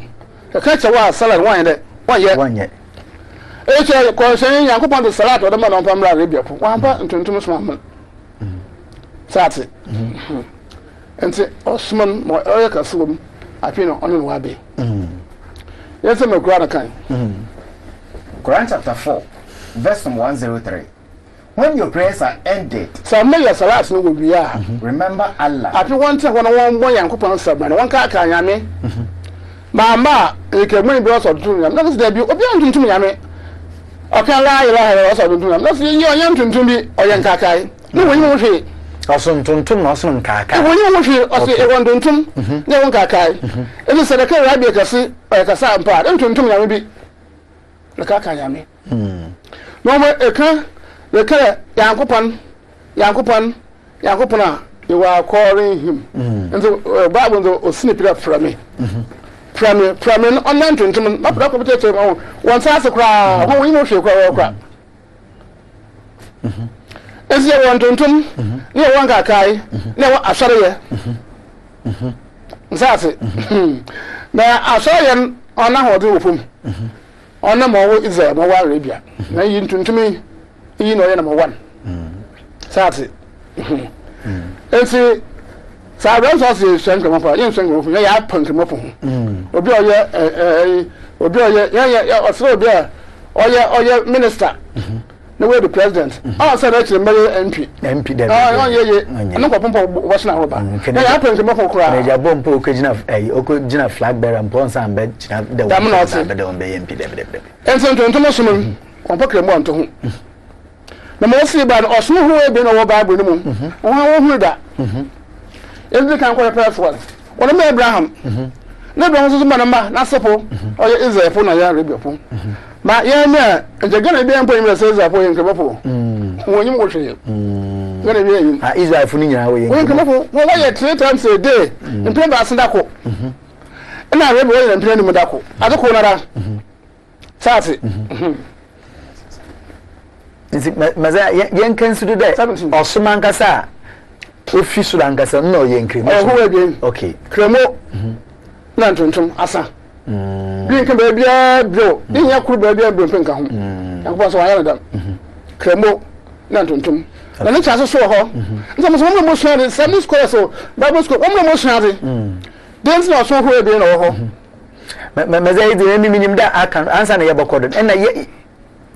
ka che wa sala wan de wan ye e che kwanse yankopon de sala to de ma no pamra rebia po wan pa ntuntum so ma sate ente Osman mo oya kasum apino ono no wabe yes me Quran kan Quran chapter 4 verse 103 when your prayers are ended so me ya salat no go bia remember Allah afi won te won yankopon sabana won ka aka nyame mama e ke mo bi o so dun nyame na se bi obi antuntum nyame o kan la ilaha o so dun nyame na se yi o yan tuntum bi o yan kakai ni won yi mo hwe ɔso ntontom na ɔso nkaaka wɔnyɛ wo hwe ɔse ɛwɔ ntontom ne wo nkaaka ɛne sɛ dɛka yɛ abie kɛse kasa mpa a ntontom nyame bi na kaka nyame na ɔmo ɛka dɛka yankopɔn a yɛwɔ akɔɔren him nti bible nso ɔsine pira frame no ɔnna ntontom na pira kɔbɛtɛtɛ ma wɔn sa ase koraa wɔn wɔnyɛ wo hwe koraa esi yɛ wɔn tuntum ne yɛ wɔn kakai ne yɛ asɔre yɛ nsaase na asɔre yɛ ɔna hɔde wɔ fam ɔna ma ɔwɔ Israel ma ɔwɔ Arabia na yi tuntum yi na ɔyɛ number 1 saase esi saa abɛn sɔ se sɛn kɛmɛ fɔ yɛn sɛn kɛmɛ fɔ yɛ apɔn kɛmɛ fɔ ho obi ɔyɛ yɛ ɔsoro obi a ɔyɛ minister the way the president said actually MP dem no ko pompo wo sna ho ba na ya pem mo ko kra na ja bompo okogina flag bearer mpon san be gina de wo be de on be MP de enso ntonto mo sum kompo kra mo onto ho na mo si ba no oso ho e be no wo Bible no mu wo ha wo hu da ebi kan ko prayer for wona me Abraham na do so ma na sepo o ye Israel fo na ya Arabia fo ma ya na njagana bi empo imi se Israel fo ye nkebofo wonyim wo hwe ngana bi yin Israel fo ni nyina wo ye nkebofo wo ye 3 times a day mpem ba asenda ko na Arabia wo ye mpem ni mudako adeko nara sate nti maza yen consider that osuma nkasa ofi so da nkasa no ye nkremo okay kremo na ntontom asa bi kan ba bia bro ni ya kuru ba bia bro penka ho yakwa so wayana dam kremo na ntontom na ne chase so ho nso mo so ne Sunday school so Bible school mo so ade dance na so ho e bi na ho maza ide ni minim da aka ansa na ye bokodo na ye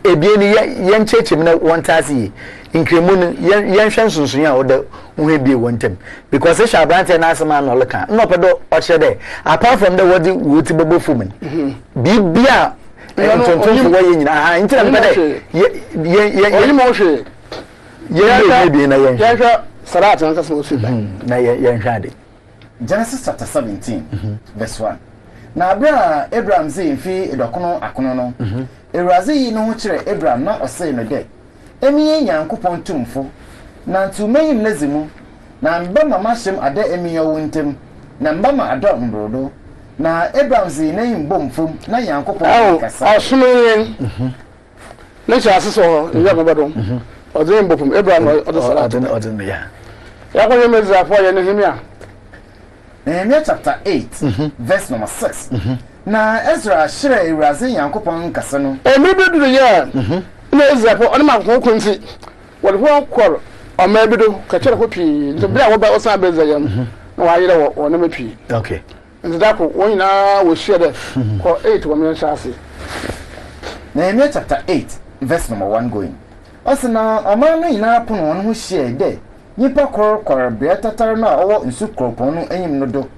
ebie ni ye nchechim na wontase nkremo no ye nhwe sunsun a woda wo hebie wontem because sha brante na asema na oleka no pedo o chede apart from the wodi woti bebo fumen bibia ntonton wo ye nyina nti na pede ye mo hwe ye hebie na ye hwe sarat na kasemo so ba na ye nhwe ade Genesis chapter 17 verse 1 na Abraham zin fi edokono akono no Ewuraze yi no ho kire Abraham na ose no de emiye Nyankopon tumfo na ntumeyim lazimu na mba mama shem ada emiye wontem na mba ma ada mbrodo na Abraham zin na yim bomfom na Nyankopon kasa osomen na cha aseso ya mabado odin bomfom Abraham odin sala odin ya ya ko yemeza fo ya ne himia Nehemiah chapter 8 verse number 6 na Ezra shire Ewurade Yankopɔn kasa no emebi du ye na Ezra po oni ma ko kunti wo ho kwor o ma bi do ka kire ko pi nto bia wo ba osan beza yam na wa yire wo na mapi okay nto da ko wo nyina wo share ko 8 wo men shase Nehemiah chapter 8 verse number 1 going osina oman no nyina pono won ho share de nipa kor bia tatar na owo nsu kropon no enyim no do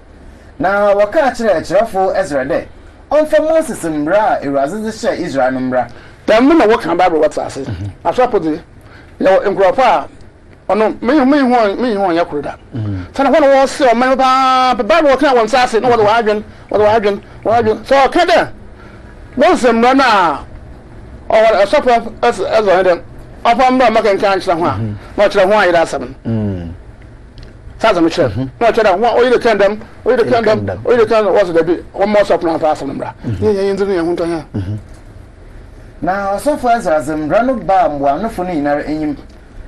na waka akirefo Ezra de onfa Moses mbra Ewurade share Israel no mbra tam na wo kan Bible what ase asopode ya nkrofa ono me hu ya kroda sana ho no wo se o man ba Bible kan won sase no wo adwen so kada Moses mbra na o asopo Ezra de afa mbra makan kan kyerɛ ho a na kyerɛ ho ayira asam saza me kyerɛ na kyerɛ ho o yire kandam was the be one more sop na fa asam mbra ye nzuru ye ho ntɔnya na asofo Ezra mbra no ba mboa no fo no nyinara enyim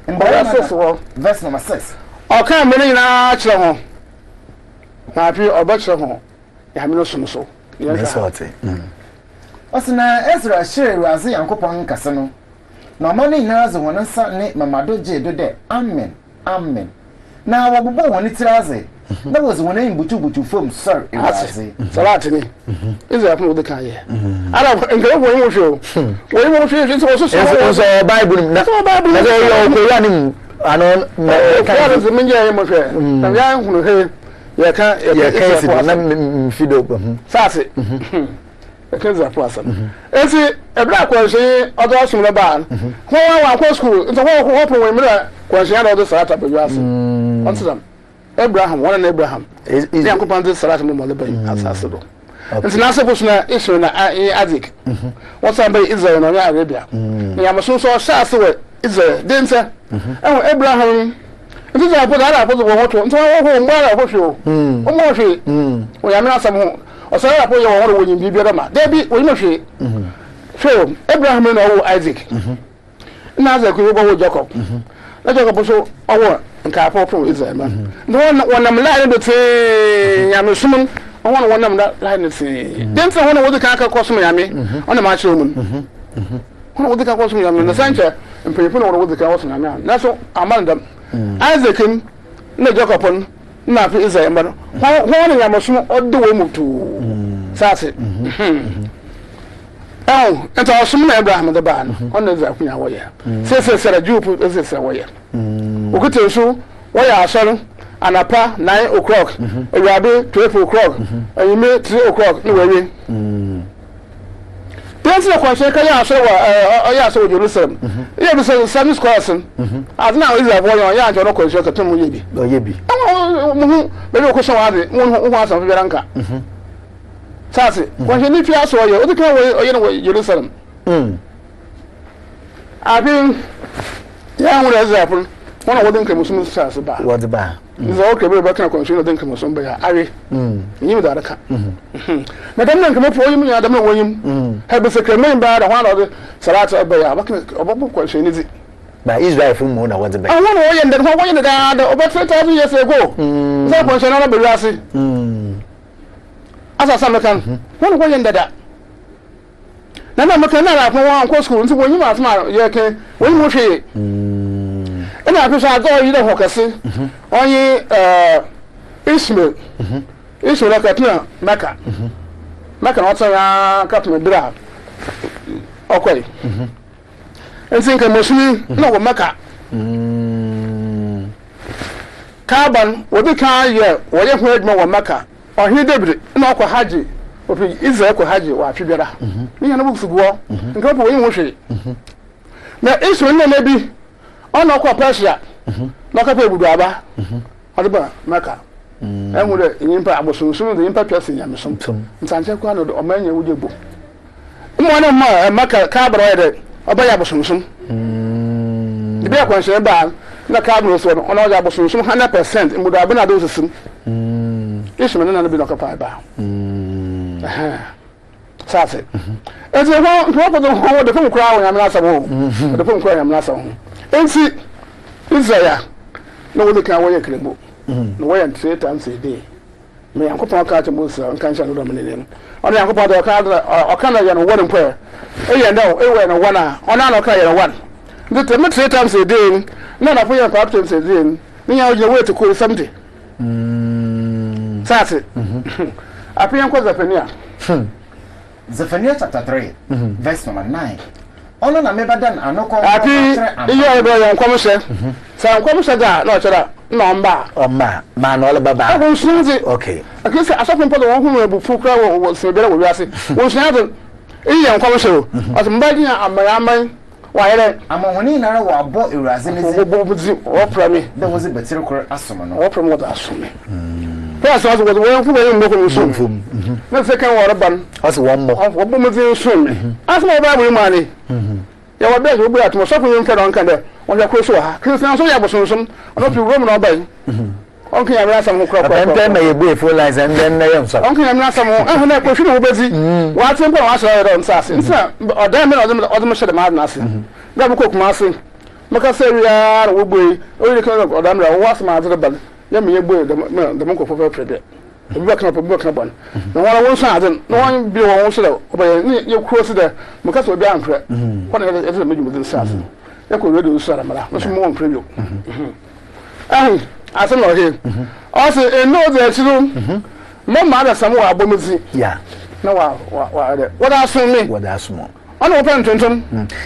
mbara so verse number 6 o kan me nyina kyerɛ ho na afi oba kyerɛ ho ya me no so yes what osina Ezra shire Ewurade Yankopɔn kasa no na mani nazo wonansa ne mamado jedo de amen na wabobo woni tiraze na wozi wona imbutu fom sir Ewurade salati ni izo yapno de kan ye ara ngere wo yimo hwe wo yimo hwe so Bible na yo ko ya ni ano kan ze menje yimo hwe na ya hunu he ya kan na mfido sase Kenza Plaza. Enti ebra kwanhye odo asumle ba. Ho wa kwa school, nso ho open we mira kwanhye na odo salata be wiase. Ontsam. Abraham, one na Abraham. Ya ko pande salata mo le ban asase do. Enti na se posuna isu na Isaac. What's am be Israel na Arabia. Ya maso so shase we Israel. Dense. Abraham. Enti za po da po wo hoto. Nso ho mbara ho hwe o. O mo hwe. O ya mira sam ho. Osara rapo ye won wo nyimbi biara ma debi wo nyima hwe so Abraham na wo Isaac na Isaac wo wo Jacob na Jacob so owo nka apo from Israel ma no wonam line do te ya me sumun wonam line do te den se won wo de kan aka kosum ya me ona ma kire mun won wo de kan kosum ya me na sanche mpeyefo na wo de kan kosum ya me na so amandam Isaac na Jacob na fi Israel ma no won ya masum odde wo mutu sase ento osum na Abraham de ba no on na zakunya wo ye se jupu se wo ye okute so wo ya asoro anapa 9 o'clock ewade 12 o'clock ayime 3 o'clock ni wewe Prince na kwa sheka ya asoro ya asoro Jerusalem ye bi se Sunday school asen azna Israel wo ya anjo no kwa sheka temu yebi yebi mu be ko so wade wo asan fi beranka sase kwa ni fi aso ye o de kan wo ye no Jerusalem abin ya mu Israel wona wo den kemusum sase ba wo de ba izo okay be kan kwa sheka den kemusum ba ya are yim da raka madam nan kemo po yim ya da me wo yim ha be sekremen ba da hwana de salatu ba ya ba kan obobo kwa sheka ni di ba Israel fu mu na wo de ba wona wo ye ndem wo ye da obo 3000 years ago so kwa sheka na be wiase asa samekan wona wo ye ndada na makan na ko wa ko school nti wo yim asma ye ke wo yim hwe ina afisa go yi da hokase onye Ismail ka Maka na tsaya ka tuna dira okwai ensin ka mosumi na wo Maka Kaban wo bi ka ye wo ye ho adwuma wo Maka ohi David na okwa haji ofi Israel ko haji wa atwebera ni ya na bu fuguo nka po wo yim hwe na Ismail na bi ona kwa Persia na ka pe budu aba odeba Maka enwu de nyimpa abosunsun de nyimpa twase nyamesom nsanche kwa no de omanya wujebo mo na ma Maka ka bro ye de oba ya abosunsun de be akwa nhyɛ ba na ka bro so no ona ya abosunsun 100% mudu aba na do sesim Ismail na bi na ka pa ba sase ezi ho ko do de fun kura wo nyamela sabo de fun kura nyamela sabo ensi Israel no we kan wo ye krebo no we yan 3 times a day me yankopon ka Moses nkan sha no do menene ono yankopon do ka na ye no won mpo e ye no e we no one a ono na ka ye no one the me 3 times a day na for your times a day me ya o wait to call something sase apian ko Zephaniah chapter 3 verse number 9 ono na mebadan anoko api iyo ebe yankom hye sa yankom hye ga na ochara na omba ma na ole baba ahun sunzi okay akese asofo mpo won hu ebu fukra wo sebere wo wiase won sunzi iyi yankom hye o mbaji amayaman wa yere amahoni nara wo abo ewuraze ne zi bobuzi o prami da wo zi betire kor asomo no o prami wo da asome Yes, I was going for soon. Let's take a water bun. That's one more. What woman soon? Ask my Bible money. You were better to be at my suffering on Canada. On the course, Christian, so I was soon. I don't feel Roman obey. Okay, I'm not some crop. And then may be full lies and then I am so. Okay, I'm not some. I have a question of busy. What's simple? I saw on Sassy. Or damn it, other shut the madness. Never cook massing. Macassaria, Woodbury, or the kind of Odamra, what's my other bun. Me boy the monko for Prophetic. The working up a book upon. No one wants no one be one so but you cross there because we be anfre. What is the medium within South? You could read the Saramara, much more preview. I said no here. Also know that you no matter somewhere abomizi. Yeah. No what are so me? What are small? Ono open tonton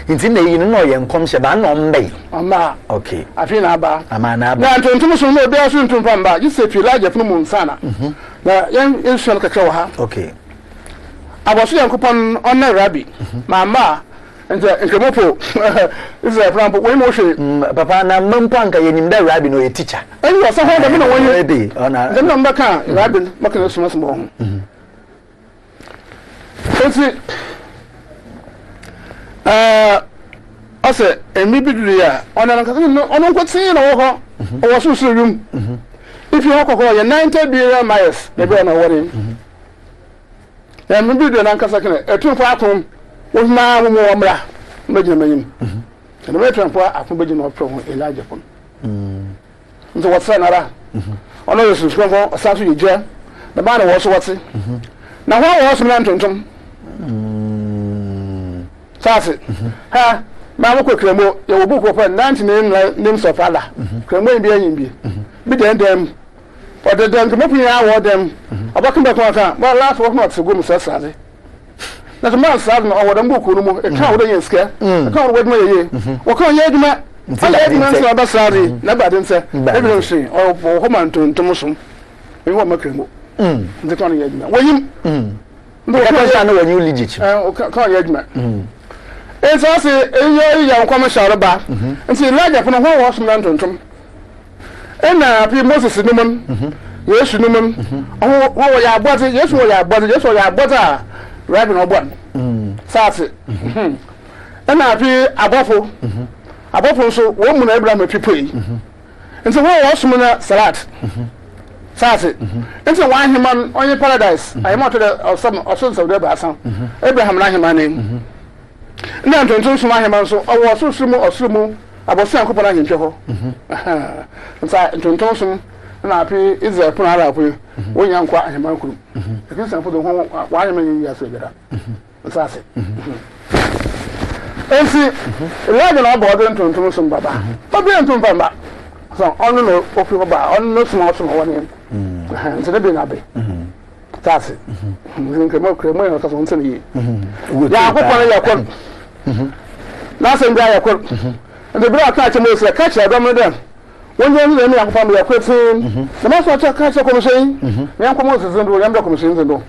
nti na yi no ye nkom hye ba no mbe ama okay afi na aba ama na aba na tonton so no be aso ntom pamba ji se pi laje funu mun sana na yen shel kakra wa ha okay aboso yankopon onna rabi mama nje nkemopo is a example we mo hwe papa na mampo anka yenim da rabi no e teacher eni wo so ho da me no woni be ona dem no mbaka rabi maka no sumas mo enti ase emi biduru ya ona nka no ono nkwati na wo ho o so so room if you hokoko ya 90 billion miles e be na wori emi biduru na nka sakene etu fa akom wo ma wo mo mra mbejina manyim na me trampo akom bejina opro ho elaje kon nzo whatsa na ra ono yesu skofo asaso yeja na ba na wo so whatse na ho wo so na ntontom Sase. Ha, ma mo ko kremo, ye wo book for 99 names of Allah. Kremo bi anyin bi. Bi dem. O de dem mo pin ya wo dem. Abakin be ko aka, but last work not go mo sase. Na man sase no wo dem book no mo, e ka wo dem ske. E ka wo dem ye. Wo ka ye aduma. Ala aduma nso ba sase, na ba dem se. E bi no shi, o ho man tontom so. E wo ma kremo. Ndi ka no ye aduma. Wo yim. Ndo ka sa no wo nyu legit. O ka ye aduma. It's also a common sharaba. And see, like upon a whole was tontom. And now, Moses is woman. Yes, woman. Oh, what are butter? Yes, what are butter? Yes, what are butter? Rapping or one. Sassy. And now, a buffalo. A buffalo, so woman, Abraham, people. And so, what was woman salad? Sassy. And so, why him on your paradise? I am out of some or sons of the Bassan. Abraham, like my name. Na ntonton suma hema so owo so sumu osumu abosan ko pana hintwe ho nsa ntonton sum na api Israel pon ara apo wonya nkwa hema kuru ekinsan fo do ho wa hema yin ya so beda nsa ase ensi elaje na obo ntonton sum baba obi ntonton baba so onu no ofi baba onu no suma suma woni nsa de be na be tase nke mo kremo no ka so ntse ni ya ko pon ya kon na se mbia ya kon de bra ka che mo se ka che do mo dem wonje ni me ya ko pon ya kwetin na ma so ka che ko mo sei me ko mo se zendo ya mbia ko mo sei zendo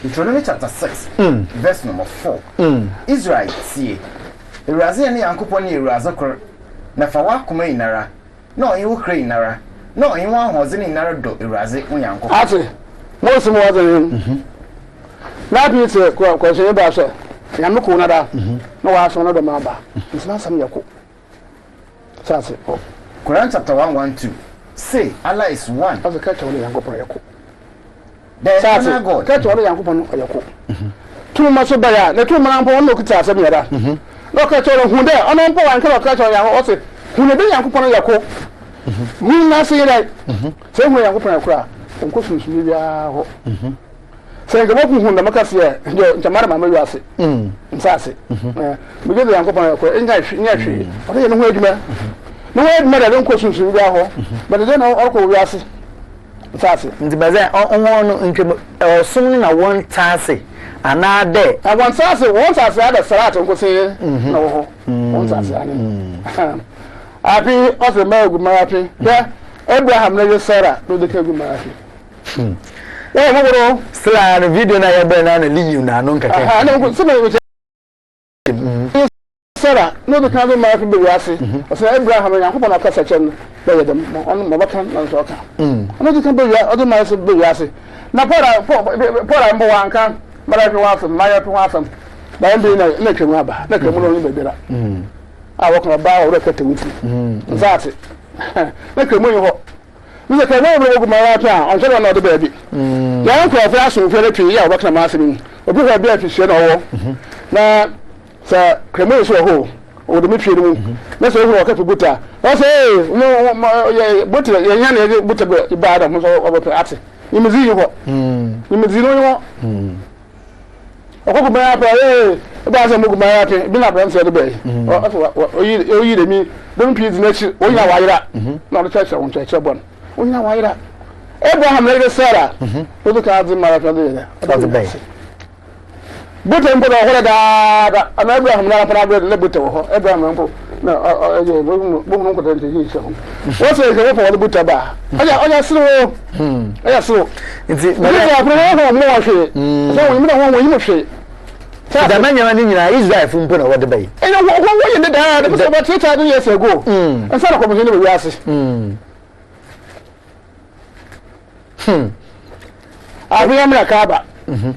Deuteronomy chapter 6 verse number 4 Israel tie Ewuraze ne yankopon ne ewuraze kor na fa wa koma inara na oyin wo kra inara na oyin wa hoze ne inara do ewuraze wo yankopon ate mo se mo wa den na bi te ko se ba so ya me ko na da na wa so na do ma ba nsema sam yako sase o Quran chapter 112 say Allah is one as a catch on yankopon yako there is no God catch on yankopon yako tu ma so ba ya na tu ma npo no kita asem ya da no catch on hu de ono npo wan ka catch on yankopon o se hu ne be yankopon yako hu na se ya se hu yankopon yako a onko sunsun bia ho se nga boku hunda makase ye njo chamara mama wiase nsase me gbe yankopon ko nya hwe o ye no ho adwuma no ho adwuma da onko sunsun bia ho but de na orko wiase nsase nti baze onwo no ntwe osum na won tase ana de won tase ada salat onko se na wo ho won tase ani abi ose ma gu marafi ya Abraham na Sarah no de ka gu marafi eh mo bro sla na video na ya be na liyu na no nkaka na ko se Sarah no de ka gu marafi be wiase o se Abraham ya ko na ka sechen be yedem on mo bakan na so ka no de ka be ya o de ma se be wiase na pora mbo wanka marafi waso maya to waso ba mbi na twemu aba na twemu no ni bebera awokna ba o rekata wuti nzate na twemu yi ho Mr. Kemo go marafi on so na do baby ya ko afra so fere twi ya obakna ma asemi obi ho bia twie na wo na sa Kemo so ho o de mitwe mu na so ho ka fi buta o say no buta ya nya na buta ba da mo so oboto ate imizi yi ho imizi no yi ho okoko ba pa ba se mo go marafi bi na brand se do be o yi de mi don pie na chi o nya wayira na o cheche won cheche bon onya wayira Abraham na Sarah o do ka zi marafi de o do be buta mbo do hore da Abraham na pa na le buta ho Abraham mbo na bo no ko de yi se ho o se ke wo buta ba onya siro onya siro nti na ya pro ho mo wa hwe so wo mi na wo yi mo hwe da manya ni nyina Israel fu mpo na wo de bai ena wo ye da so ba 2000 years ago and so na ko mo ni be wiase Abraham na Kaaba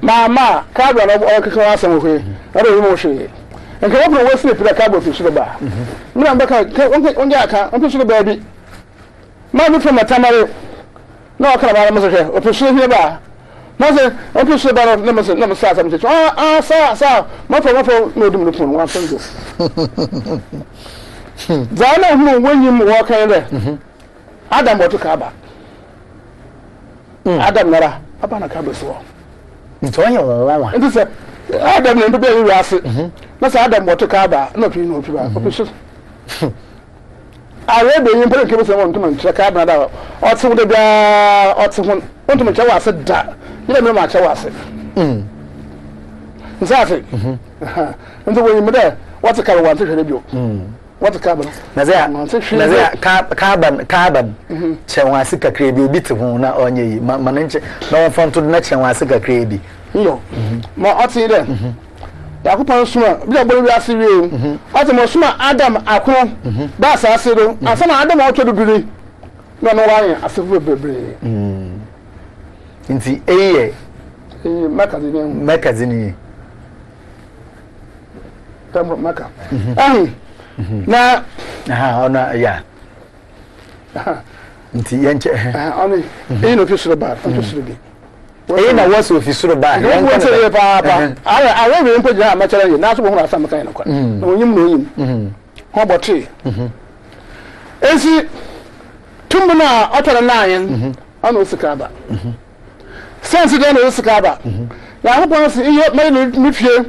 mama Kaaba na o keke wasan ho ere yi mo hwe enka wo pro wo sleep da Kaaba fi shiro ba mura mbaka onje aka on fi shiro ba bi ma bi from matamare na o kala ba mo so hwe o fi shiro ba Mase on fi shiro ba na mo sa sa mo sa ma fo no dum no fon wa fango zana hu wonyi mo wa kan re Adam wato Kaaba Adam nara abana Kaaba so ntonya wawa nti se Adam ne ndo be yi ase na se Adam wato Kaaba na fi no fi ba ko fi awe be yin pere ke se won tuma nche Kaaba da o tse de bia o tse hon on tuma che wa se da ile me ma che wa se nsafe nti wo yim de what ka wa tse hwe bio what Kaaba na Kaaba chenwa sika krebi obi te ho na onye yi manenche na won fonto na chenwa sika krebi yo ma oti de ya ko pan suma bi da gboro wi asiri oti mo suma Adam akro ba sa asiro asana Adam o to duduri na no wan asefu bebre nti eye makazini tamro maka na ona ya nti yenche oni no fisuro ba fisuro bi na waso fisuro ba yan ko se pa ara we mpo jira ma chere na so bo hu asa maka na kwa na onyim no onyim ho bote esi tumbuna otara na ayen ana osika ba sense de na osika ba ya ho pon se iyo mai no fie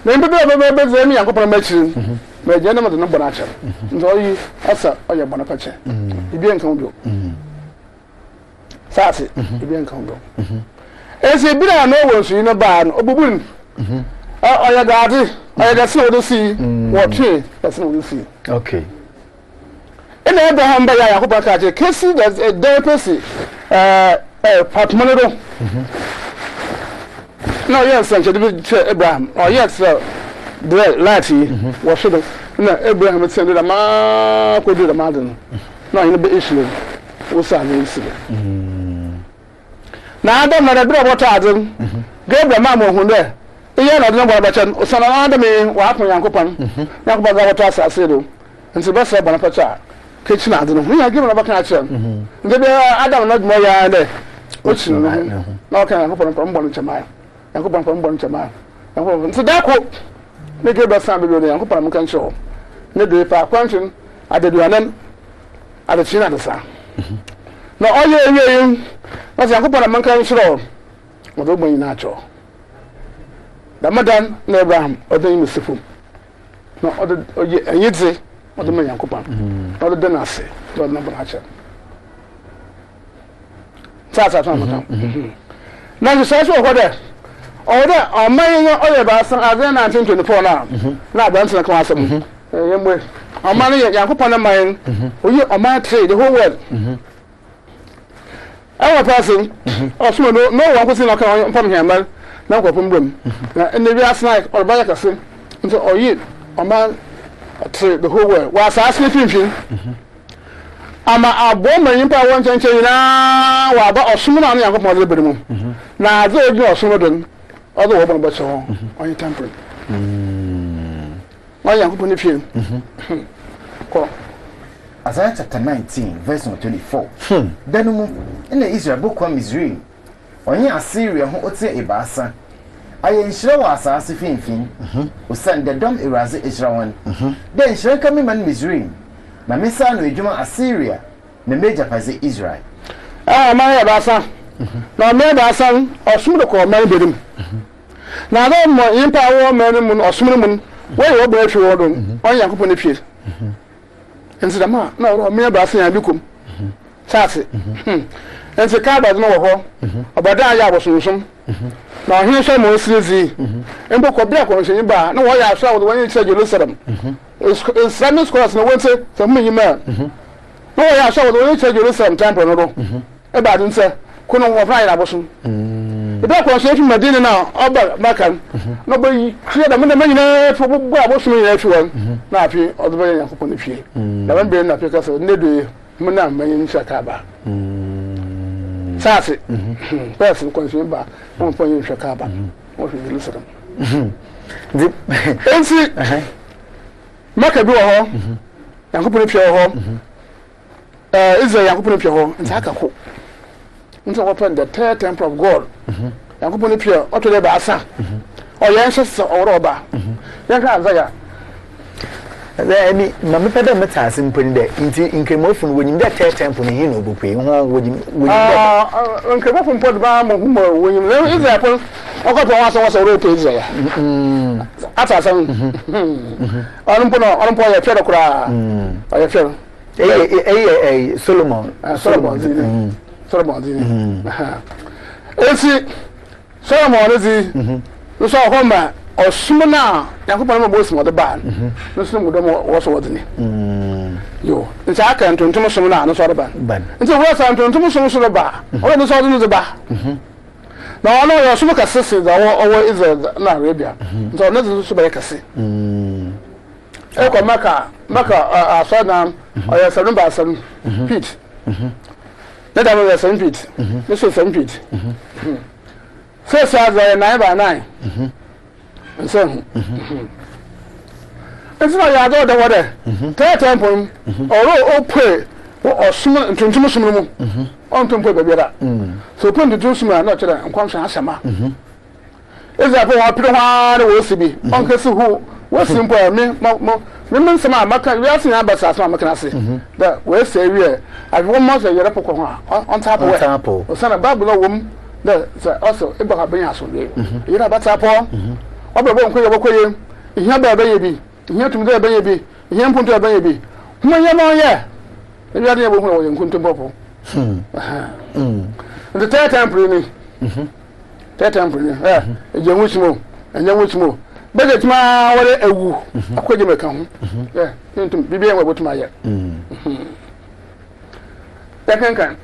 na mbe be zemi ya ko pon ma chiri ma je na mo no bona cha ndo yi asa oye bona pa che ibi enkan do sase ibi enkan do ese bi na no wo su no ba no obubun oye gadi oye da so do si wo twe da so do si okay ina Abraham ba ya ko pa ka che kesi da de pesi patmono no yes san che Abraham oh yes the lati was should na Abraham said that ma ko do the madden no ina be issue wo sa na issue na Adam na bro bota adem Gabriel ma mo hu de iya na de ba chan o sana Adam wa akon Yankopan Yankopan za wata asase do nti ba sa bana pacha ke china adem hu ya Gabriel ba kan a chan nti Adam na mo ya de o china na o kan Yankopan ko mbon chama Yankopan ko mbon chama Yankopan nti da ko ne Gabriel sa be do Yankopan mo kan cho ne do pa kwanchin adeduanan ade china de sa na oye na se yakopɔ na manka nhyerɛ mo do bɔn na akyɔ da madan na Abraham ɔdan yi sefom na ɔde anyedze ɔde ma yakopɔ na ɔde na ase ɔde na bɔn akyɛ sa so amaka na se so hɔ dɛ ɔde ɔman yɛ ɔyɛ ba san ade 1924 na abant na kan asɛm yɛmwe ɔman yɛ yakopɔ na man oyi ɔman trade the whole world ɛwɔ person ɔsoma no wɔn kosi na kan pam hɛmɛl na nkɔpem bom na ɛna bi asena ɔba yɛ kase nso ɔyi ɔman trade the whole world wa sa asene finfin ama abo manyimpa wɔ nkyɛnkyɛn nyinaa wa ba ɔsom na yakopɔ de bere mu na adze ogi ɔsom don ɔde wɔ bɔ bɔ so ɔyɛ temple ɔyɛ yakopɔ ne fie kɔ Isaiah chapter 19 verse 24 Danumu ina Israel bokwa Misraim onye Assyria ho ote ebasa aye nhyira wa asase finfin osan de dom eraze Israel de nhyira ka man Misraim na mesa no edwuma Assyria na meja paze Israel ma ya basa na me basa osum de ko man bedum na do mo yimpa wo man mu osum mu wo ye wo ba hwe wo do onye yakopɔ ne fie ense ma na ro me basa ya bikom sase ense ka ba no wo ho obada ya abosonsom na ohene hwe mo sirezi embo ko bia ko hwe ba na wo ya aso a wo wani kire Jerusalem Islamic scholars na wonte so mu yima na wo ya aso a wo wani kire Jerusalem temple no do e ba dun se kuno wo fa ya abosom e ba ko hwe fi Madina na oba makan no ba yi kire da mun nyina fo bu abosom nyina fi won na afi odo ya yakopɔ ne fie da ban be na fi ka so ne do mun na manyin shaka ba sase person konsume ba on ponye shaka ba o fi Jerusalem ensi maka bi wo ho yakopɔ ne fie wo ho Israel yakopɔ ne fie ho nta aka ko nta open the third temple of God yakopɔ ne fie o to le ba asa o yen hye oro ba yan ka Isaiah Any Mamma Metas in putting there into incremofun when you get temple in Hino book. Incremofun put Bam when you live in the apple. I got was a rope Israel. At a son. I don't put a fair cry. I feel a Solomon. Solomon is the so Homer. Or sumana yakopɔ na boss mo de ban no sum do mo wo so wodini yo nti aka ntontom sumana no so de ban nti wo sa ntontom sum so de ba o no so de no de ba na ono yo sum ka sese da wo Israel na Arabia nti ono de so ba ka se e ko maka aso na o ya 7 ba 7 feet na da mo 7 feet no so 7 feet so sa za 9 by 9 so it's not ya do the water third temple or pray or sum ntuntum sum mu on temple be bia so pon ntuntum sum na chere nkwanhwe asema is that for apiro ha na wo sibi on kesi hu wo simple me nsema maka we asin abasa asema maka na se that we say we have one month yere pokọ ho on tap we o sana bible no wom that also ibaka ben aso le yere abata po obebo nko yebokoye ihia ba ba yebi ihia tumde ba yebi ihia mpunto ba yebi mo yema ye ebi ade yebo hu wo nkunto bopo the third temple ni third temple ni ejenwuchimo enyenwuchimo budget ma wale ewu akwaje meka ho ntum bibia we botuma ye kan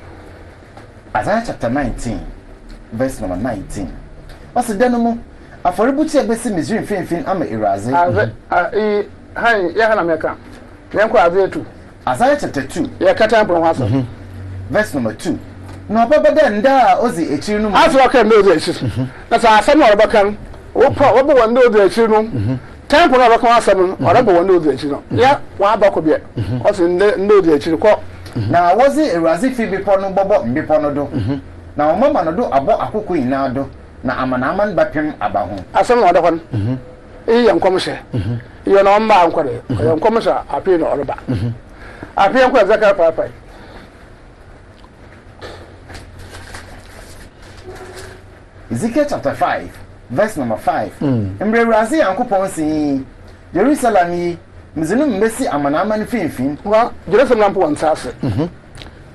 Isaiah chapter 19 verse number 19 what's the name afoributi ebesi Misraim finfin ama eraze ya hana meka yanko azetu Isaiah chapter 2 ya kata mpro hasa verse number 2 no babada nda ozi echiri no aso ka ndo ozi echiri na sa asem no bakan wo wando ozi echiri no tempo no bakan asem no bo wando ozi echiri no ya wa abako bia ozi ndo ozi echiri ko na wozi eraze fi bipo no bobo mbipo no do na omama no do abo akoko ina do na amanaman bapem abaho asem no odakon iya nkomhye iyo na omma ankware iyo nkomhye api no oroba api enko zakara papai Ezekiel chapter 5 verse number 5 Mbrewrazi yankopon si Jerusalem yi mizinu mbesi amanama ni finfin wa Jerusalem po nsase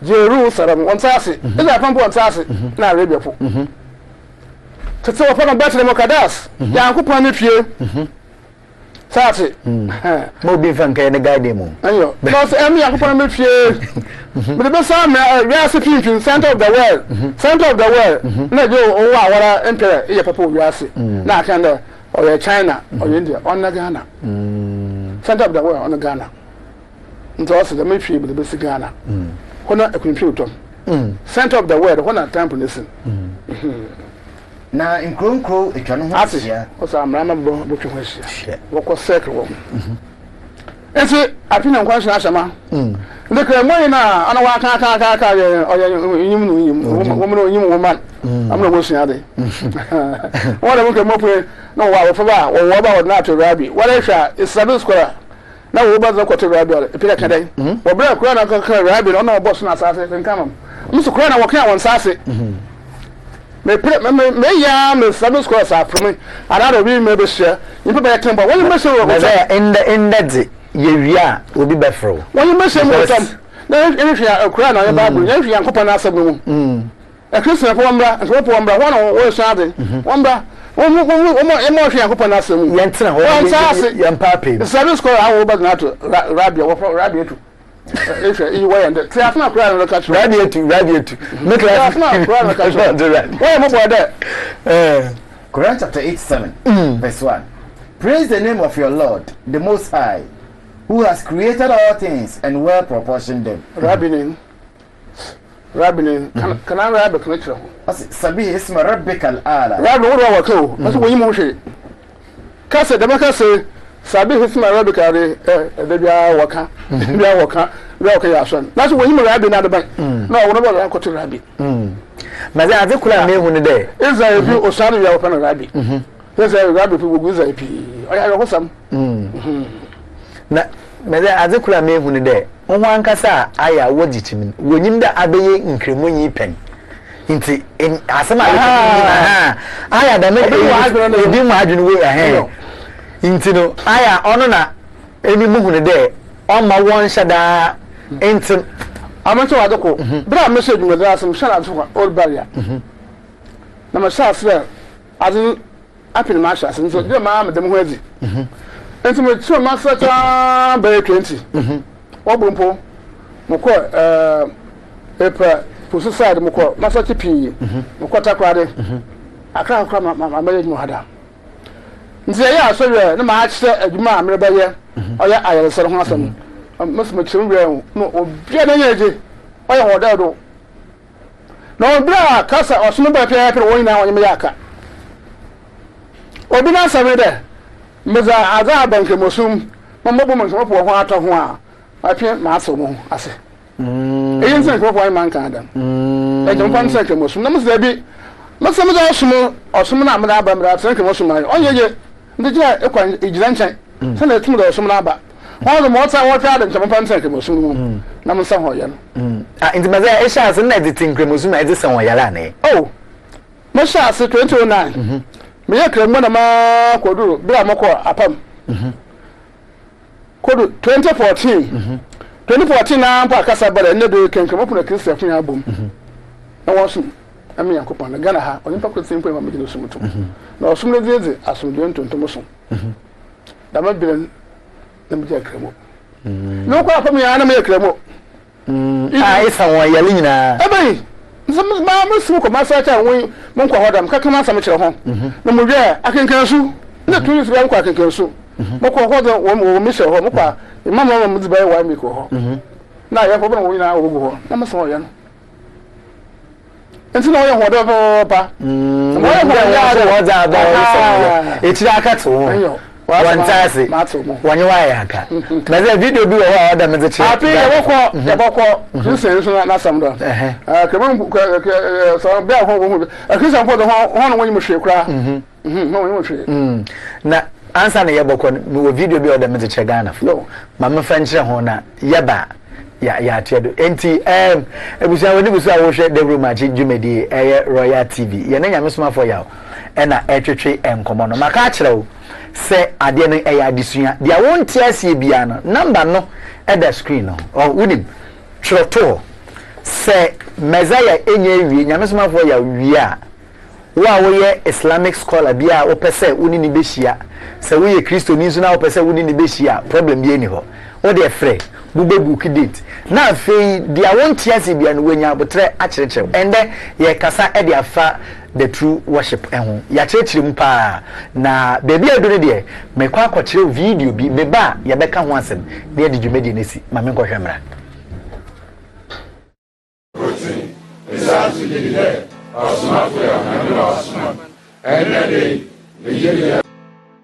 Jerusalem onsase ila pampo onsase na Arabia po tete wa pa Bethlehem Kadas yankopon ni fie sase mo bi fan kay ne guide mu ayo because em yankopon ni fie but the same we are speaking center of the world na jo o wa wara emperor e papa we are na kanda or China or India on Ghana center of the world on Ghana nto also the me fie but the Ghana hono ekunfi center of the world hono temple listen na nkronkro etwa no ho asia o sa amrama bo twa ho asia wo ko circle wo enti apina nkwanso asama ndekra moyi na ana wa ka yim no yim wo mo yim wo man amna wo sua de wala mo ke mo pe no wa wo fa ba wo ba wo na to rabi wala sha isabu square na wo ba za ko to rabi wala epika kadai wo bra ko na ka rabi no na boss na asase nkamam musu ko na wo kan won sase me ya me sabu square sa from another we me be share you be temba when you mess wo in that yewia obi befro when you mess wo tam na if you akura na bible if you ankopon na asabu mu a christian for mbra and for mbra one wo shade mbra wo fi ankopon na asabu yentina ho yan pape sabu square ha wo ba na to rabia wo rabia to if you way and see after cry no catch radiate make life after cry no catch why mo boy there Quran chapter 87 verse 1 Praise the name of your Lord the Most High who has created all things and well proportioned them rabbinin can I rabbi connection sabih isma rabbikal ala rabbi wo wa ko aso wo yimo hwe kase de makase sabih isma rabbikal de bia waka ya son na so wo yimo rabbi na de ban na wo no ba ko to rabbi ma za ade kula me hu ne de Israel bi osanu ya opa na rabbi Israel rabbi fi wo Israel pi oya yo hosam na ma za ade kula me hu ne de ho ankasa aya wogichim wonyim da abeye nkremonyi pen nti asema aya da me ebi mu adwene we nti no aya ono na eni mu hu ne de on ma won shada nti amato adoko bra message me da asem shara to all barrier na ma sha asre azin apin ma sha asem so de ma me dem ho adi nti me tso ma sata ba 20 wobumpo mo ko epa pusu side mo ko ma sata pi mo ko takwade aka ma manage mo hada nti ya so we na ma achse adwuma amre ba ye oya ayere ho asem mas ma chiru we no obia na nyeje oya hoda do no bra kasa osunu ba pia pia woni na woni me yaka obi na sabe de meza aza banke mosum mambo mo so po ho ato ho a apia ma aso mo ase eyin se ko po man kan adam e jom pan se ke mosum na meza bi masam da osum na amda ba mra se ke mosum ayo onyeje ndija e kwa ejira nchan se na etum da osum na aba ho mo ta wo ta da jom pan se ke mosum na mo sa ho ya no inti meza e sha se na editing kremosum e de san wo yala ne oh mo sha se 2009 me ya kremo na ma kodu bia moko apam kodu 2014 na mpa kasa bare ne do kenkem po na Christian fun abom na wosu ami yakopon na Ghana ha oni pa ko simple ma me sumuto na osum le zeze asumdo ntontom so da ma bilen na me kremo no ko apam ya na me kremo isa won yale nyina ebai ma musu ko ma sa ta won mon kwa hodam ka kama sam kire ho na mo hwe akenkan su na tuni su ya kwa akenkan su mo ko hodam wo mi se ho mo kwa mama mo zibai wa mi ko ho na ya fo bon wo na wo ho na ma so ya no enti na wo ya hodam pa mo ya wo za ba so e tira aka to wantasi wanye waya aka na video bi wo order me che api ya boko Christian so na sam do kemo so be ho wo Christian for do ho no wonyi mo hwe kura no wonyi mo hwe na ansa na ye boko no video bi order me che Ghana fo ma me fa nchire ho na yeba ya tiedo enti ebusa woni busa wo hwe Dawuro Maakye dwumedi Royal TV ye na nyame SOMAFO yawo na etwetwe enkomo no maka kyerɛw se ade no adesua dia wonti asie bia no number no the screen no unim twerɛto se Messiah enye wie nyame SOMAFO yawo wie a wa wo ye Islamic scholar bia wo pese uni ni behia se wo ye Kristo ni nso na wo pese uni ni behia problem bi eni ho wo de frɛ bube book date na afei dia wonti ase bia no wenya abotre a kyerɛkyerɛw ende ye kasa e de afa the true worship ehun ya kyerɛkyerɛ mpa na baby aduru de me kwa akɔkyerɛ video bi me ba ye bɛka ho asɛm na ye de dwumadi nesi ma me nkɔhwɛ mra SOMAFO ya na Osman enede nigeria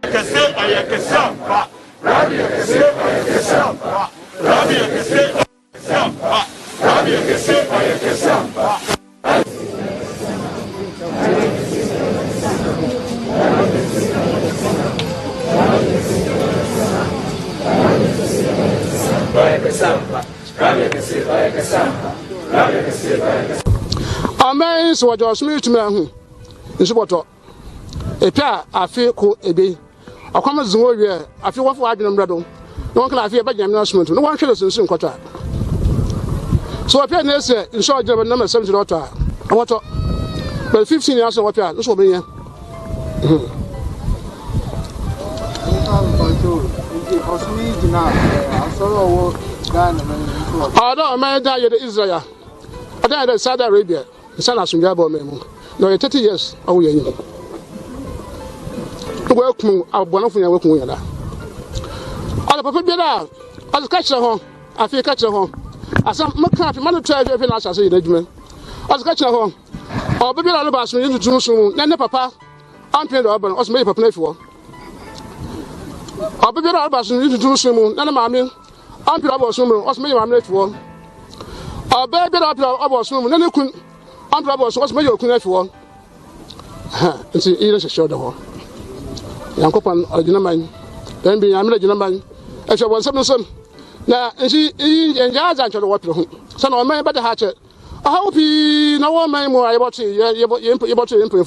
kase ayakesampa rabi kase ayakesampa rabi kase ayakesampa rabi kase ayakesampa rabi kase ayakesampa rabi kase ayakesampa Amen. So what was me to me? Is what a pair I feel cool a day. I come as a I feel what for I didn't rattle. No one can I fear by the announcement. No one should soon quarter. So I pair next year in short German number 70 daughter. I want to but 15 years of what this will be here. I don't mind that you're Israel. I died in Saudi Arabia. Son of Sunjabo Memo. No, 30 years. Oh, yeah. Welcome, our one of your working with that. All the people be there. I'll catch the home. I feel catch the home. I said, McCarthy, man, try to finish as a regiment. I'll catch the home. Or baby, all about me into Jerusalem. Then, papa, I'm paying the urban, or maybe papa for. Or baby, all about me into Jerusalem. Then, mammy, I'm paying about some, or maybe I'm late for. Or baby, about some, then you couldn't. I'm probably what's my yoke for. And see, either show the hall. Young couple or gentleman, then be a gentleman. If I want something, now, and she and jazz answer the water. Son of man, better hatchet. I hope he no one man more about to you about to improve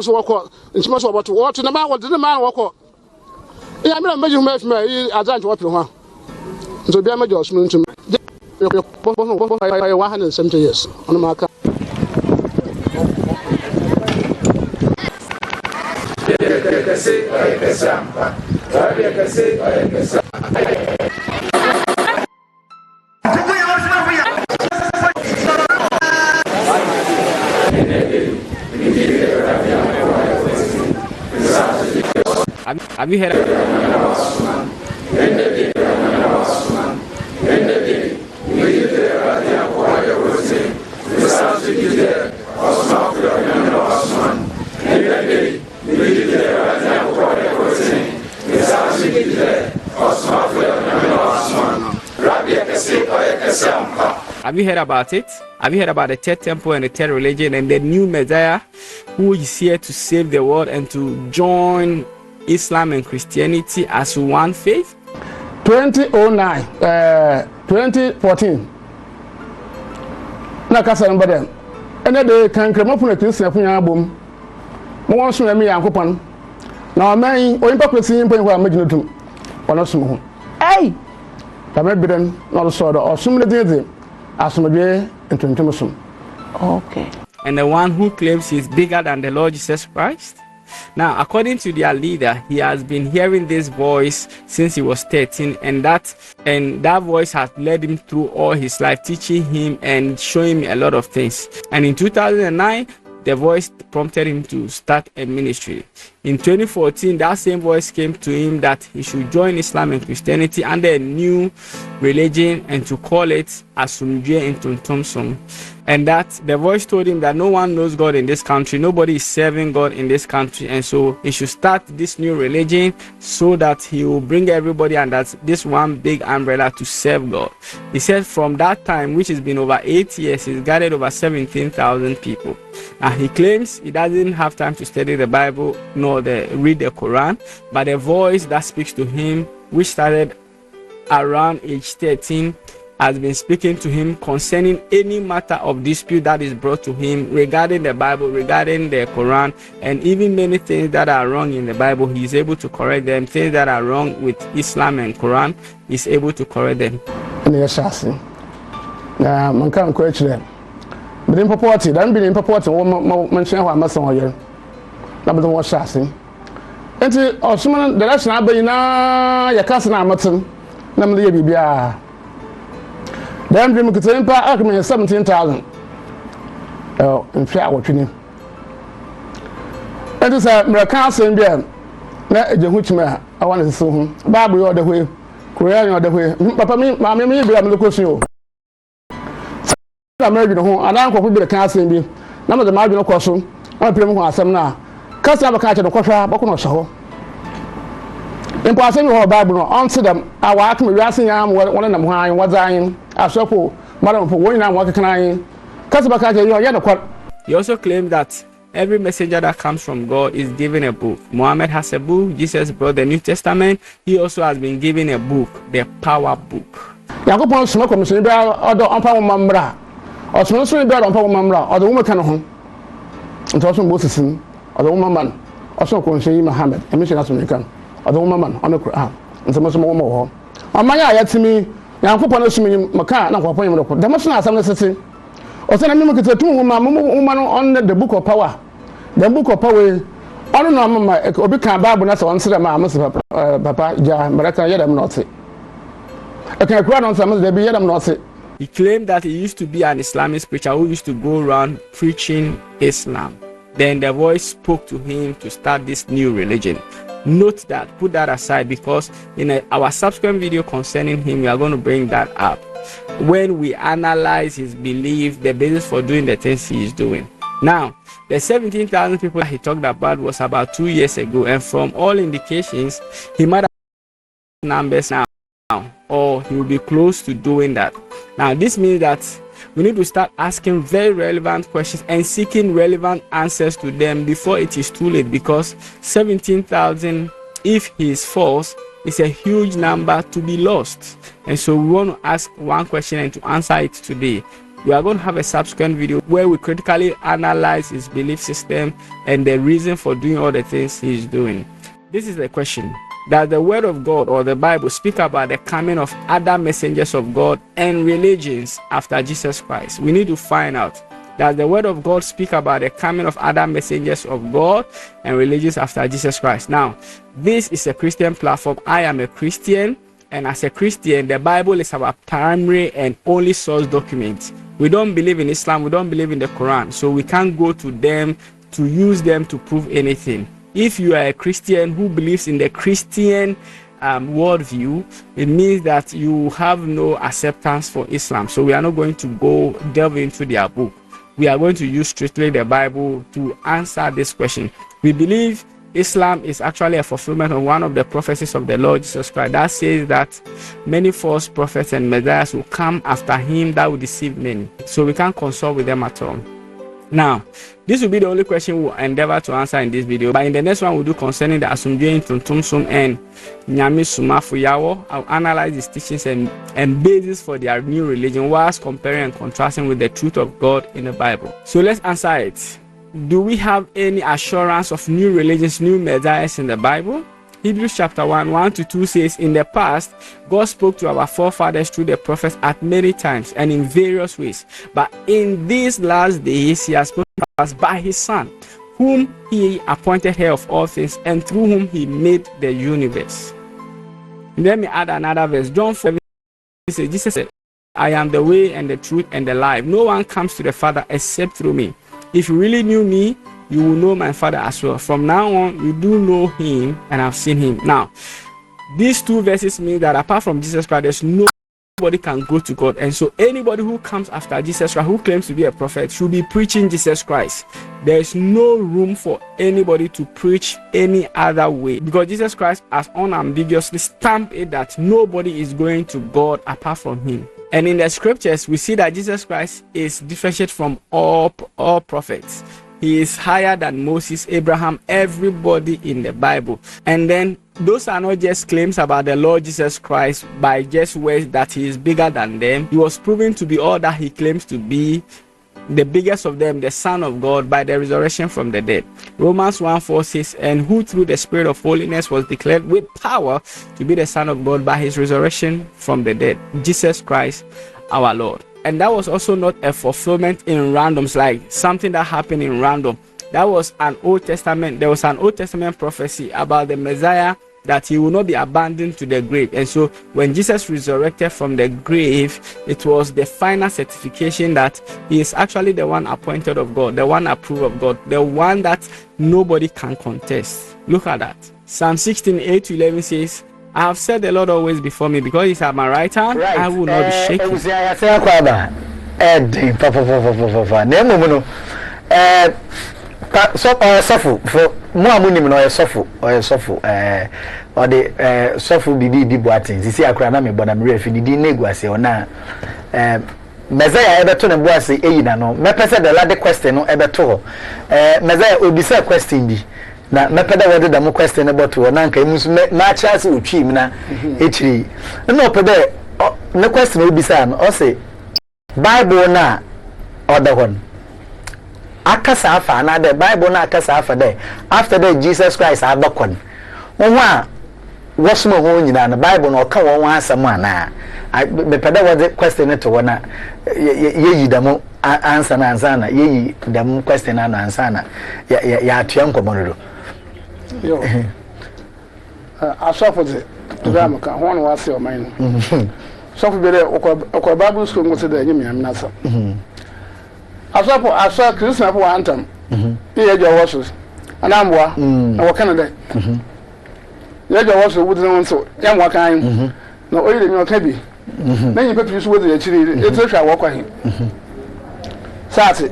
so walk and she must about to watch the man what did the man walk. Yeah, I'm not making me as I want to. So be a major to me. 170 years on the market. Have you heard Have you heard about it? Have you heard about the third temple and the third religion and the new Messiah who is here to save the world and to join Islam and Christianity as one faith? 2009, 2014. Na kasa no badem. Ene de kan kremo pon Christian pon abom. Mo won so me Yankopon. Na oman oyimpa kwesi pon ho amaginutum. Ono so ho. Ei! Ta me bidem no so do osum le dede. Asomdwe entontom som. Okay. And the one who claims he is bigger than the Lord Jesus Christ? Now, according to their leader, he has been hearing this voice since he was 13, and that voice has led him through all his life, teaching him and showing him a lot of things. And in 2009, the voice prompted him to start a ministry. In 2014, that same voice came to him that he should join Islam and Christianity under a new religion and to call it Asumdwe Ntontomsom. And that the voice told him that no one knows God in this country, nobody is serving God in this country, and so he should start this new religion so that he will bring everybody under this one big umbrella to serve God. He said from that time, which has been over 8 years, he's gathered over 17,000 people. Now he claims he doesn't have time to study the Bible nor read the Quran, but a voice that speaks to him, which started around age 13, has been speaking to him concerning any matter of dispute that is brought to him regarding the Bible, regarding the Quran, and even many things that are wrong in the Bible. He is able to correct them. Things that are wrong with Islam and Quran, he is able to correct them. Man can't quite them. But in purported, I'm being purported, mention what must on you. Number one chassis. And the last night, but your cousin Amaton, number the BBA. Then we could say, I can 17,000. Oh, in fair what you name. It is a American beer. Let the which man I want to see him. Babu or the way, Korean or the way. Papa, mammy, maybe I'm looking to you. American home, and I'm going to be the casting be. None of the marginal question. I'm playing one some now. Cast have a catch of the quarter, Bokono show. In passing your Bible, answer them. I walk me racing arm one of them high and what's dying. I suppose, Madam, for one, I'm walking crying. Cast of a catch of your yellow quad. He also claimed that every messenger that comes from God is given a book. Muhammad has a book. Jesus brought the New Testament. He also has been given a book, the Power Book. Yakupon smoke commission, other unpower mambra. Or smoking bed on Power Mamra, or the woman can home. And also Moses, or the woman, also concerning Muhammad, a mission as American, or the woman on the Quran, and some more. On my eye to me, Yakupon assuming Macan, not appointment. The mission has some necessity. Or send a mimic to 2 woman on the book of power. The book of power. I don't know, my Obican Bible, that's on Sida, Papa, Ja, Maraka, Yadam not it. I can cry on some of the Yadam not it. He claimed that he used to be an Islamist preacher who used to go around preaching Islam. Then the voice spoke to him to start this new religion. Note that, put that aside, because in our subsequent video concerning him, we are going to bring that up. When we analyze his belief, the basis for doing the things he is doing. Now, the 17,000 people that he talked about was about 2 years ago, and from all indications, he might have numbers now, or he will be close to doing that. Now, this means that we need to start asking very relevant questions and seeking relevant answers to them before it is too late, because 17,000, if he is false, is a huge number to be lost. And so we want to ask one question and to answer it today. We are going to have a subsequent video where we critically analyze his belief system and the reason for doing all the things he is doing. This is the question. Does the word of God or the Bible speak about the coming of other messengers of God and religions after Jesus Christ? We need to find out. Does the word of God speak about the coming of other messengers of God and religions after Jesus Christ? Now, this is a Christian platform. I am a Christian, and as a Christian, the Bible is our primary and only source document. We don't believe in Islam, we don't believe in the Quran, so we can't go to them to use them to prove anything. If you are a Christian who believes in the Christian worldview, it means that you have no acceptance for Islam. So we are not going to go delve into their book. We are going to use strictly the Bible to answer this question. We believe Islam is actually a fulfillment of one of the prophecies of the Lord Jesus Christ that says that many false prophets and messiahs will come after him that will deceive many. So we can't consult with them at all. Now, this will be the only question we'll endeavor to answer in this video, but in the next one we'll do concerning the Asumdwe Tuntumsum and NYAME SOMAFO YAWOH. I'll analyze these teachings and basis for their new religion whilst comparing and contrasting with the truth of God in the Bible. So let's answer it. Do we have any assurance of new religions, new messiahs in the Bible? Hebrews chapter 1:1-2 says, in the past, God spoke to our forefathers through the prophets at many times and in various ways. But in these last days, he has spoken to us by his Son, whom he appointed heir of all things, and through whom he made the universe. Let me add another verse. John 4 says, Jesus said, I am the way and the truth and the life. No one comes to the Father except through me. If you really knew me, you will know my Father as well. From now on, you do know him and have seen him. Now, these two verses mean that apart from Jesus Christ, there's nobody can go to God. And so anybody who comes after Jesus Christ, who claims to be a prophet, should be preaching Jesus Christ. There is no room for anybody to preach any other way, because Jesus Christ has unambiguously stamped it that nobody is going to God apart from him. And in the scriptures, we see that Jesus Christ is differentiated from all prophets. he is higher than Moses, Abraham, everybody in the Bible. And then those are not just claims about the Lord Jesus Christ by just words that he is bigger than them. He was proven to be all that he claims to be, the biggest of them, the Son of God, by the resurrection from the dead. Romans 1:4 says, and who through the Spirit of holiness was declared with power to be the Son of God by his resurrection from the dead, Jesus Christ our Lord. And that was also not a fulfillment in randoms, like something that happened in random. That was an Old Testament. There was an Old Testament prophecy about the Messiah, that he will not be abandoned to the grave. And so when Jesus resurrected from the grave, it was the final certification that he is actually the one appointed of God, the one approved of God, the one that nobody can contest. Look at that. Psalm 16:8-11 says, I have set the Lord always before me, because he's at my right hand, right. I will not be shaken. Suffer for more money no suffer or suffer or the suffer bibi boatin sisi akra na me bona me refi di negwase ona Messiah ebeto ne boase eyina no me pese the last question no ebeto Messiah obisa question bi na me pede wode da mo question ebeto na nka emusu ma cha se otwi mi na echiri na opede ne question obisa no o say Bible na odahon akasa afa na the Bible na akasa afa there after that Jesus Christ abakon wonwa wasuma ho nyina na Bible na oka won asam ana be peda what question to wona yeyi damo answer na answer na yeyi damo question na answer na ya atua nkomono yo asofo de drama ka hono wase o man sofo be there okọ Bible school ngote da nyim yam nasa Aswa Christian for one time. Here your washes. And I'm na Canada. Here your washes wouldn't want so. Young Wakan. No oil in your cabby. Then you put you with the chili. It's a walk on him. Sassy.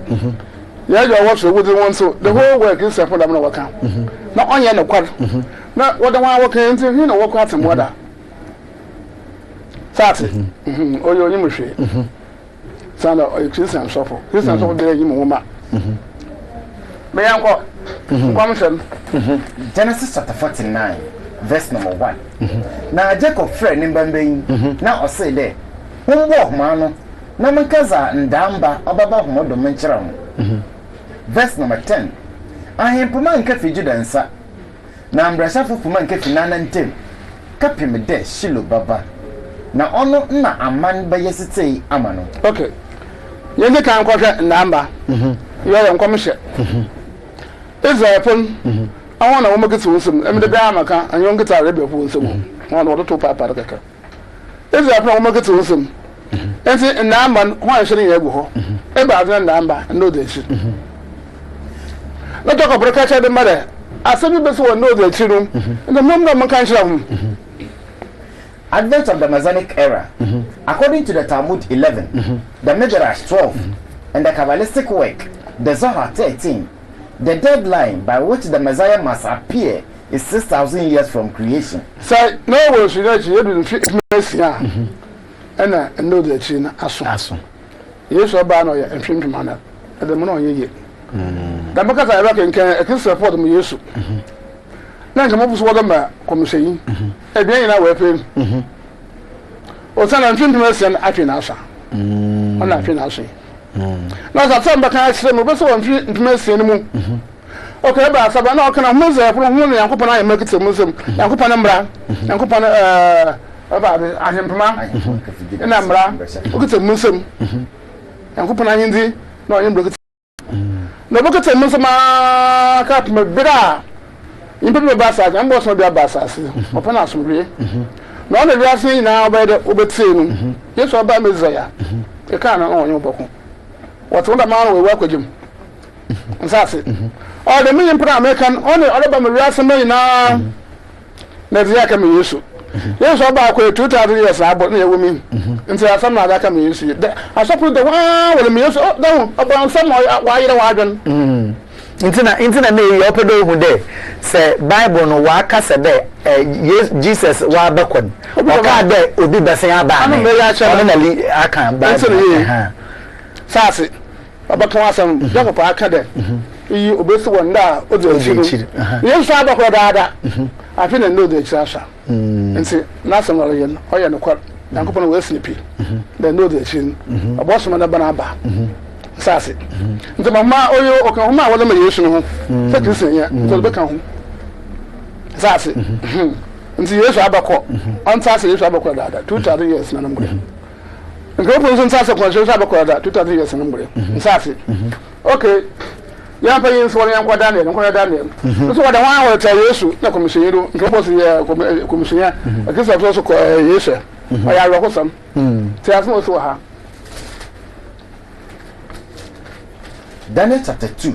Here your washes wouldn't want so. The whole work is for them. Not only in the quad. Not what the one walking into, you know, walk out some water. Sassy. Oh, your imagery. Sana Christian suffer. Christian suffer there you mama. Me anko. Kwamsem. Genesis chapter 49 verse number 1. Na Jacob friend mbambe na o say there. Wonwo homa no na mankaza ndamba obaba homodo menkyera ho. Verse number 10. Ahempoma nka fi Judansa. Na ambrasha fofuma nka fi nana ntem. Kapim de Shilo baba. Na ono na aman bayesitei amano. Okay. Yende kan kwahwe namba. Yo nkomhye. Israel pon. Awon na wo makiti wonsum. Emde bia amaka anyo ngita rebe fu wonsum. Won wo to papa kaka. Israel pon wo makiti wonsum. Enti namba ho ahwe ne yegu ho. E ba azna namba no de shi. Na to ko breka de mare. Asabi beso wo no de chi rum. Na mom na man kan shira hum. Advent of the Messianic era. According to the Talmud 11, the Midrash 12, and the Kabbalistic work, the Zohar 13, the deadline by which the Messiah must appear is 6,000 years from creation. So, no one should actually be Messiah. And I know that she is yes, or ban or a trim manner at the mono ye. The because I reckon can support them use. Now come up with what I'm coming again in our weapon. Or some information at Finasa. On that Finasi. Now that some back I say, but so information anymore. Okay, but Sabano can I move there from one and Copan and make it a Muslim, and Copanambra, and Copan about Ahempama, and Ambra, look at a Muslim, and Copan Hindi, no, in Brook. No, look at a Muslim cap, my bra. In people basas, I'm also be a basas. Upon us, we. No, the reason now by the Ubetin. Yes, or by Messiah. You can't own your book. What's one man will work with him? And that's it. All the million per American only all about Maria now. That's the Academy issue. Yes, about 2,000 years, I bought me a woman. And so some other can use it. I suppose the one with me. Oh, no, about some why you don't. Intina me yopedo hu de se Bible no wa ka se de Jesus wa bakon o ka de obi besen aba ne o na li aka Bible ha sase abakon asem Jacob aka de iyi obesi wanda o de chiri yesu abakwa daada afi na no de chirasha nti na samara yen o ye no kwar yankopon we snipi the no de chin aboso ma na bana ba sase nti mama oyo okan homa wala ma yesu no ho se kristo ya nti be kan ho sase nti yesu abakọ on sase yesu abakọ daada 2000 years na nambre nkopon so sase kwa yesu abakọ daada 2000 years na nambre sase okay ya pa yin so yan kwa Daniel so wada wan wa ta yesu na commission do nkopon so ya commission ya akisa so ko yesu o ya ro ko sam ti asmo so ha Daniel chapter 2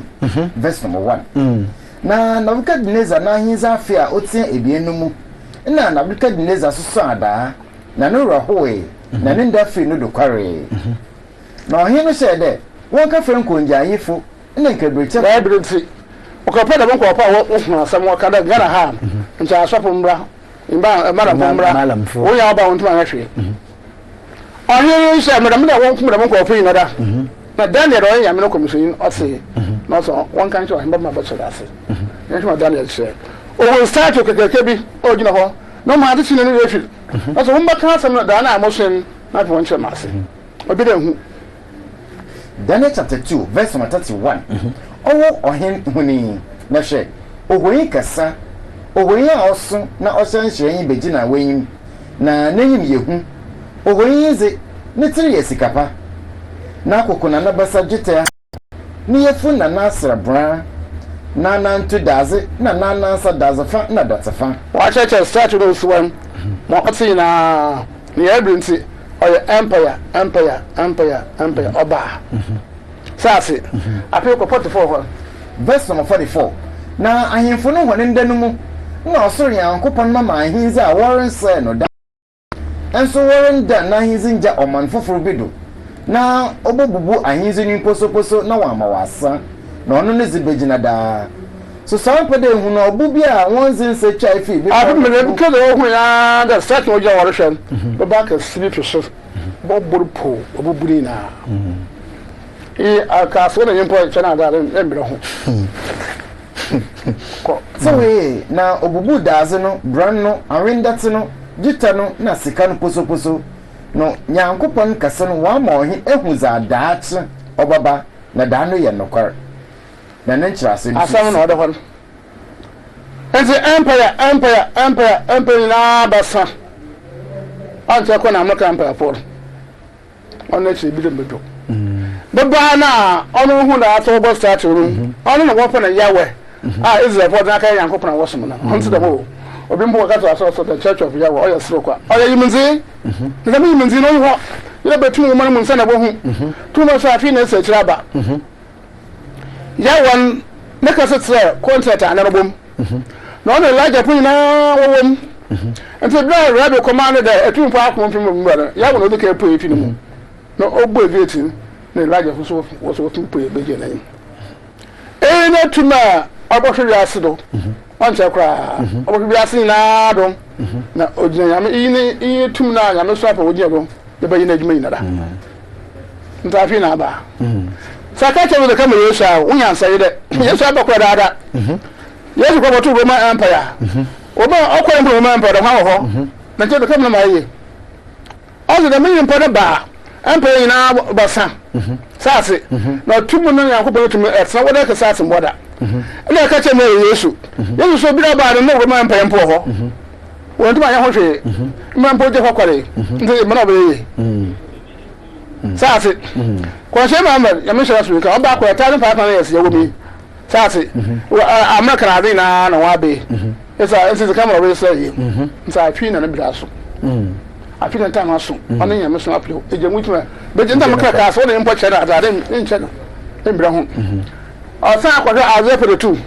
verse number 1 na Nebuchadnezzar na hinza afia otie ebienu mu na Nebuchadnezzar so ada na no rahoe na ne ndafi no dokware na ohin no shede won ka fe nkonja yifo na nkabirche na ebirenti okopa da bonko opa wo hu asam wo kada gara ha ncha asofo mbra imba mara mbra wo ya ba wontu anahwe ohin no shede mera won kum da bonko opa yin da na Daniel o ya me no commission o se no so won kan cho himba ma ba so da se ma Daniel share o won start to keke bi o gina ho no ma de chine no refi so won ba ka sam da na amotion na won che ma se obi da hu Daniel chapter 2 verse 31 owo ohen huni na hwe ohoyin kasa ohoyin a oso na ohyanhye yin begina wanyim na nanyim yehu ohoyin ze ne tiri yesikapa na akoko na nabasa jita ni yefu na nasra bra na nantu daze na nanansa daze fa na datafa wa cheche start no suwan mo ati na ni ebrinti oye empire oba sase ape ko 44 verse number 44 na ahemfo no hone ndanu mu na osoro yankopon mama ahinze a woren se no da enso woren da na ahinze nja oman foforo bido na obobubu ahinze ni poso na wa mawasa na ono ne zibegina da so some pede hu na obubi a wonzin se twa ifi bi abu me bi kede o hu ya da start o ja wore hwen do ba ka sleep so boburpo obuburi na aka so na nyimpo chana da embere ho so we na obubu daze no bran no arindate no jita no na sika no poso no nyankopon kase no wa ma ohi ehu za daache obaba na da no ye nokwar na nanchira se asam na odo hon enti empire na basa ante ko na American empire for on chi bi dem bedo baba na onu hu na ato bo start room onu na wo na YAWOH Israel for na kan yankopon na wosom na onto dem o obi mbo ka to aso the church of YAWOH oyo sro kwa oyo yiminzi na mi yiminzi no ho ile betu mo man nsa na bo hu tu no sa fi na se kiraba YAWOH ne ka se tre contract anabom na ono laja pu na wowom enti bra rabe command da etu mfa akon fi mo mbara YAWOH no de ka pu efi no no ogbo gate ne laja fu so wo so pu beje na yin na tuma obohwe wiase do onche kra obohwe wiase na do na ojina yame iyi tum na yame so apa ojina do de bayi na adwuma yinada nta fi na ba saka che de kama yesu a unya nsare de yesu abakwa dada yesu ko botu Roman Empire oba okwa Roman Empire da ho na che de kama na maye ozo de min mpa ba empire ina basa sase na tumu na yankopon tumu etsa wada ka sase mboda ina ka che me yesu so bi da ba no Roman Empire mpo ho won tuma ya ho hwe man po je hokware nti mana be ye sase ko she ma amar ya me shara su ka ba ko ta ni fa yes ya womi sase America na dey na wa be esa ensi ka ma be say nsa fi na na bi da so afina time aso ono nyame so aplo ejemutuma beje nta makra ka so ne mpo chere adade nche no embra ho asa akwa aze pedo tu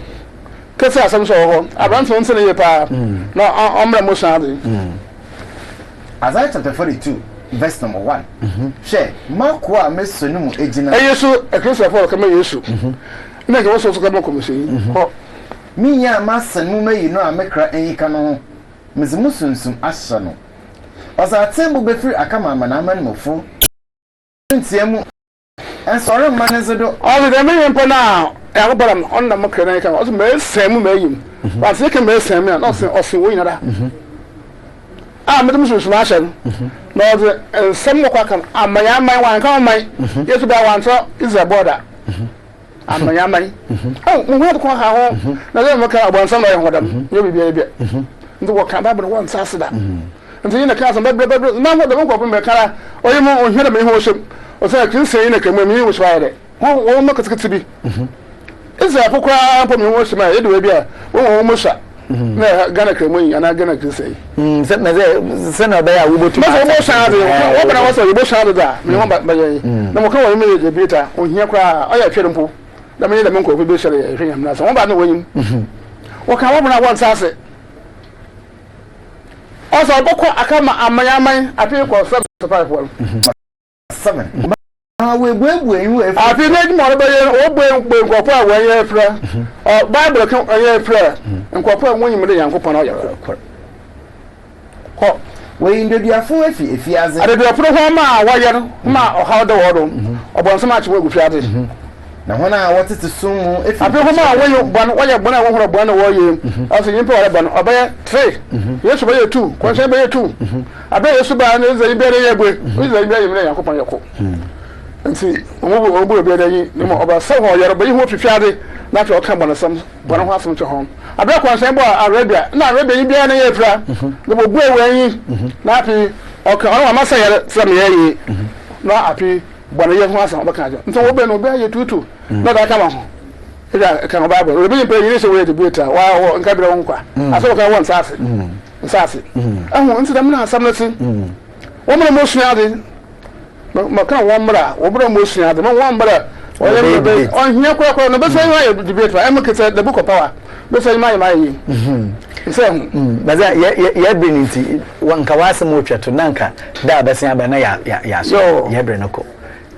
kese asam so ho abran so nsene ye pa na omra mo shade Isaiah chapter 42 verse number 1 she makwa amesonu mu ejina yesu ekristo for kama yesu na ke so kama komisi ho minya masanu mayi no amekra enyika no mezimu sunsum ahye no oza tembu befiri akama na amanmofo ntiemu ensore manezedo all the men mpo na I go bottom on the market can also may same may him. But they can make same and also winner. Ah, Madam Smashing. No, some more can. My one come my. Yes, about one is a border. I'm my yammy. Oh, we have to call her home. Now, they look about somebody for them. You'll be a bit. The work can happen once after that. And so in the castle, none of the book of my car, or you more hear me worship, or say I can say in a community was Friday. Oh, look at to be. It's a poor crap on your worship, my Edwabia. Oh, almost shot. Gonna come in, and I'm gonna say. Send a bear, we will to most out of it. Open I was a bush out of that. No, but no call immediately better on here cry. I have him. The minute the monk will be sure I am not. One by the way, what can open at once? I say. Also, I come at my I feel for 7. We I feel like more by a prayer or Bible a prayer and cooperate when you young upon all we in the full if he has a program, or how the order about so much work with you. Now, when I wanted to soon, if I don't know when I want to burn away, as an import or by 3. Yes, by 2, question by 2. I bet you should buy a better way with a very upon your coat. And see, we will be about 7 years, but you want to try it, not your come on some one of us to home. I bet one same boy, Arabia, not Arabia, you be an aircraft. They will go away, not be okay. I must say, some year, not happy. But I have one of so open obey you too. Not I come on. I can Bible. We be paying this away to better. Wow, and Cabra Unqua. I saw I want Sassy. Sassy. I want to them now something. Woman emotion out in Macan one brother, over emotion out the one brother. On here, the best way to debate for Emma said the book of power. Best say my but that been into one Kawasa Mocha to Nanka, that Bessia Banaya, so Yabrenoko.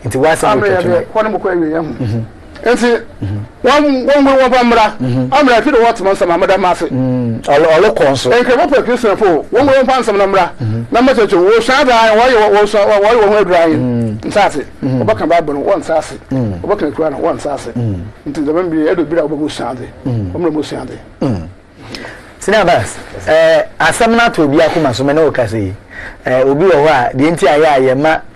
It was a one and see one I'm like to watch most of my mother master. All console. And come up with Christian for one will find some number. Number 2 will shout why you were drying. Sassy. What can Bible one sassy? What can cry one sassy? Into the memory of the bit of Bushandi. Bushandi. Sinabas, a summoner to be a woman, so many occasions. Will be a while, the entire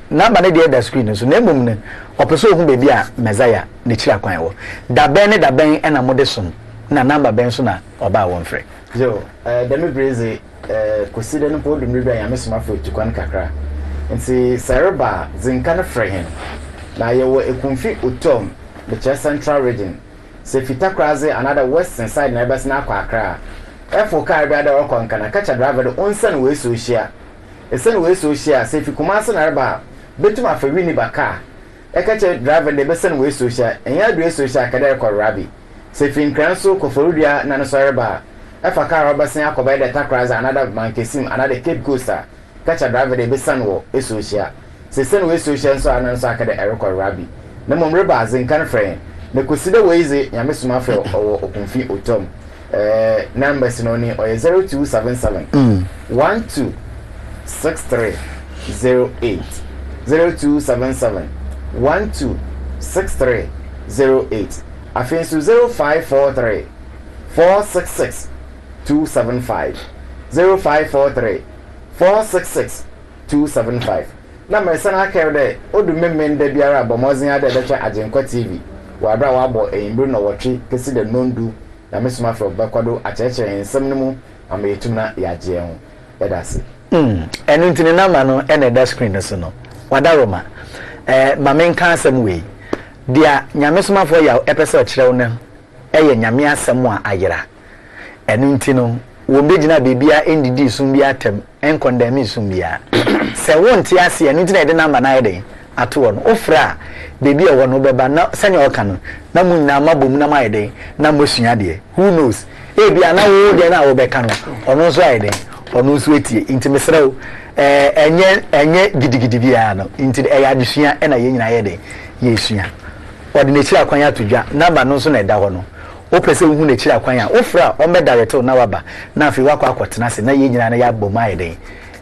number the other screen, so name or pursue whom be a Messiah, nature quail. Da bene da ben and a modesson, na number bensona or by one free. Joe, Demi Brazy, consider no problem, maybe I am Miss Mafu to Quancacra. And see, Saraba, Zincana Frehin. Now you were a confit utom, the Chest Central region. Say Fitacraze, another western side neighbors now quacra. F4 Caribbean or Concana, catch a driver the own son way so share. A son way so share, say if you command an arba, betuma for Winnie Baka. A catch a driver the best way so share, and ya do so share Caderico Rabbi. Say Fin Cranso, Coforudia, Nanosaraba. If a car robber sing by the Tacras, another Mancasim, another Cape Coaster. Catch a driver the best son war, a so share. Say send way so share, so announce Caderico Rabbi. No more rebels in Canfrain. The consider ways it, Yamisumafo or Openfee or Tom. Numbers in only or 0277 126308 0277 126308. I think 0543 466 275 0543 466 275. Number sana carry odu memmen de biara bomozin ade de cha ajenko TV wa bra wa bo embru no wotwe kesi de nondu na mesuma from bakwado acheche ensem no mu ametum na yaje ho edase enu ntini number no ene da screen so no wadaroma mamen kan asem we dia nyamesuma for ya episode kirew no eye nyame asem a ayera enu ntino wo mbegina bibia endidi sum bia tem enkondami sum bia se wonti ase enu ntina de number na ede ato no ofra bebi e wono beba na senya oka no na munna mabom na maide na mosua de who knows e bia na wo de na wo beka no ono so aide ono so etie intimesrew enye gidigidi bia no inti e ya desua e na ye nyina ye de ye sua odi ne kira kwan atodwa number no so na eda ho no o pese hu ne kira kwan a ofra o me direct na waba na afi wakọ akọtena se na ye nyina na ya bom aide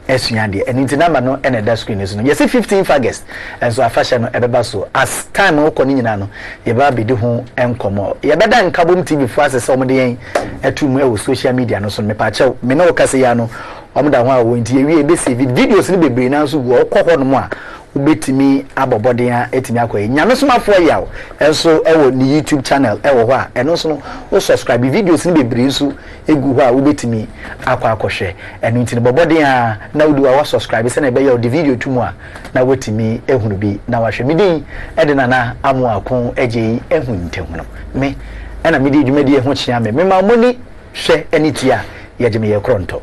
esua de eni nti number no ene da screen so no yes 15th August enso afasha no ebeba so as time wo koni nyina no ye ba bedi ho enkomo ye beda nkabom TV fo asese omde yen etumu e wo social media no so me pa che me no kase ya no omda ho a wo nti ye wi e be save videos ni bebre na so wo kokọ no mo a ubetimi aboboden a etimi akoye nyame somafo yawo enso ewo ni YouTube channel ewo ho a eno so no o subscribe videos ni bebre so egu ho a ubetimi akohwe eno ntini boboden a na udu a subscribe se na be ya the video tumu a na wetimi ehunu bi na wahwe midin edena na amu akon eje ehunte hono me ena midi dwumadi ehun chia me ma moni hwe enitia ye geme ye kronto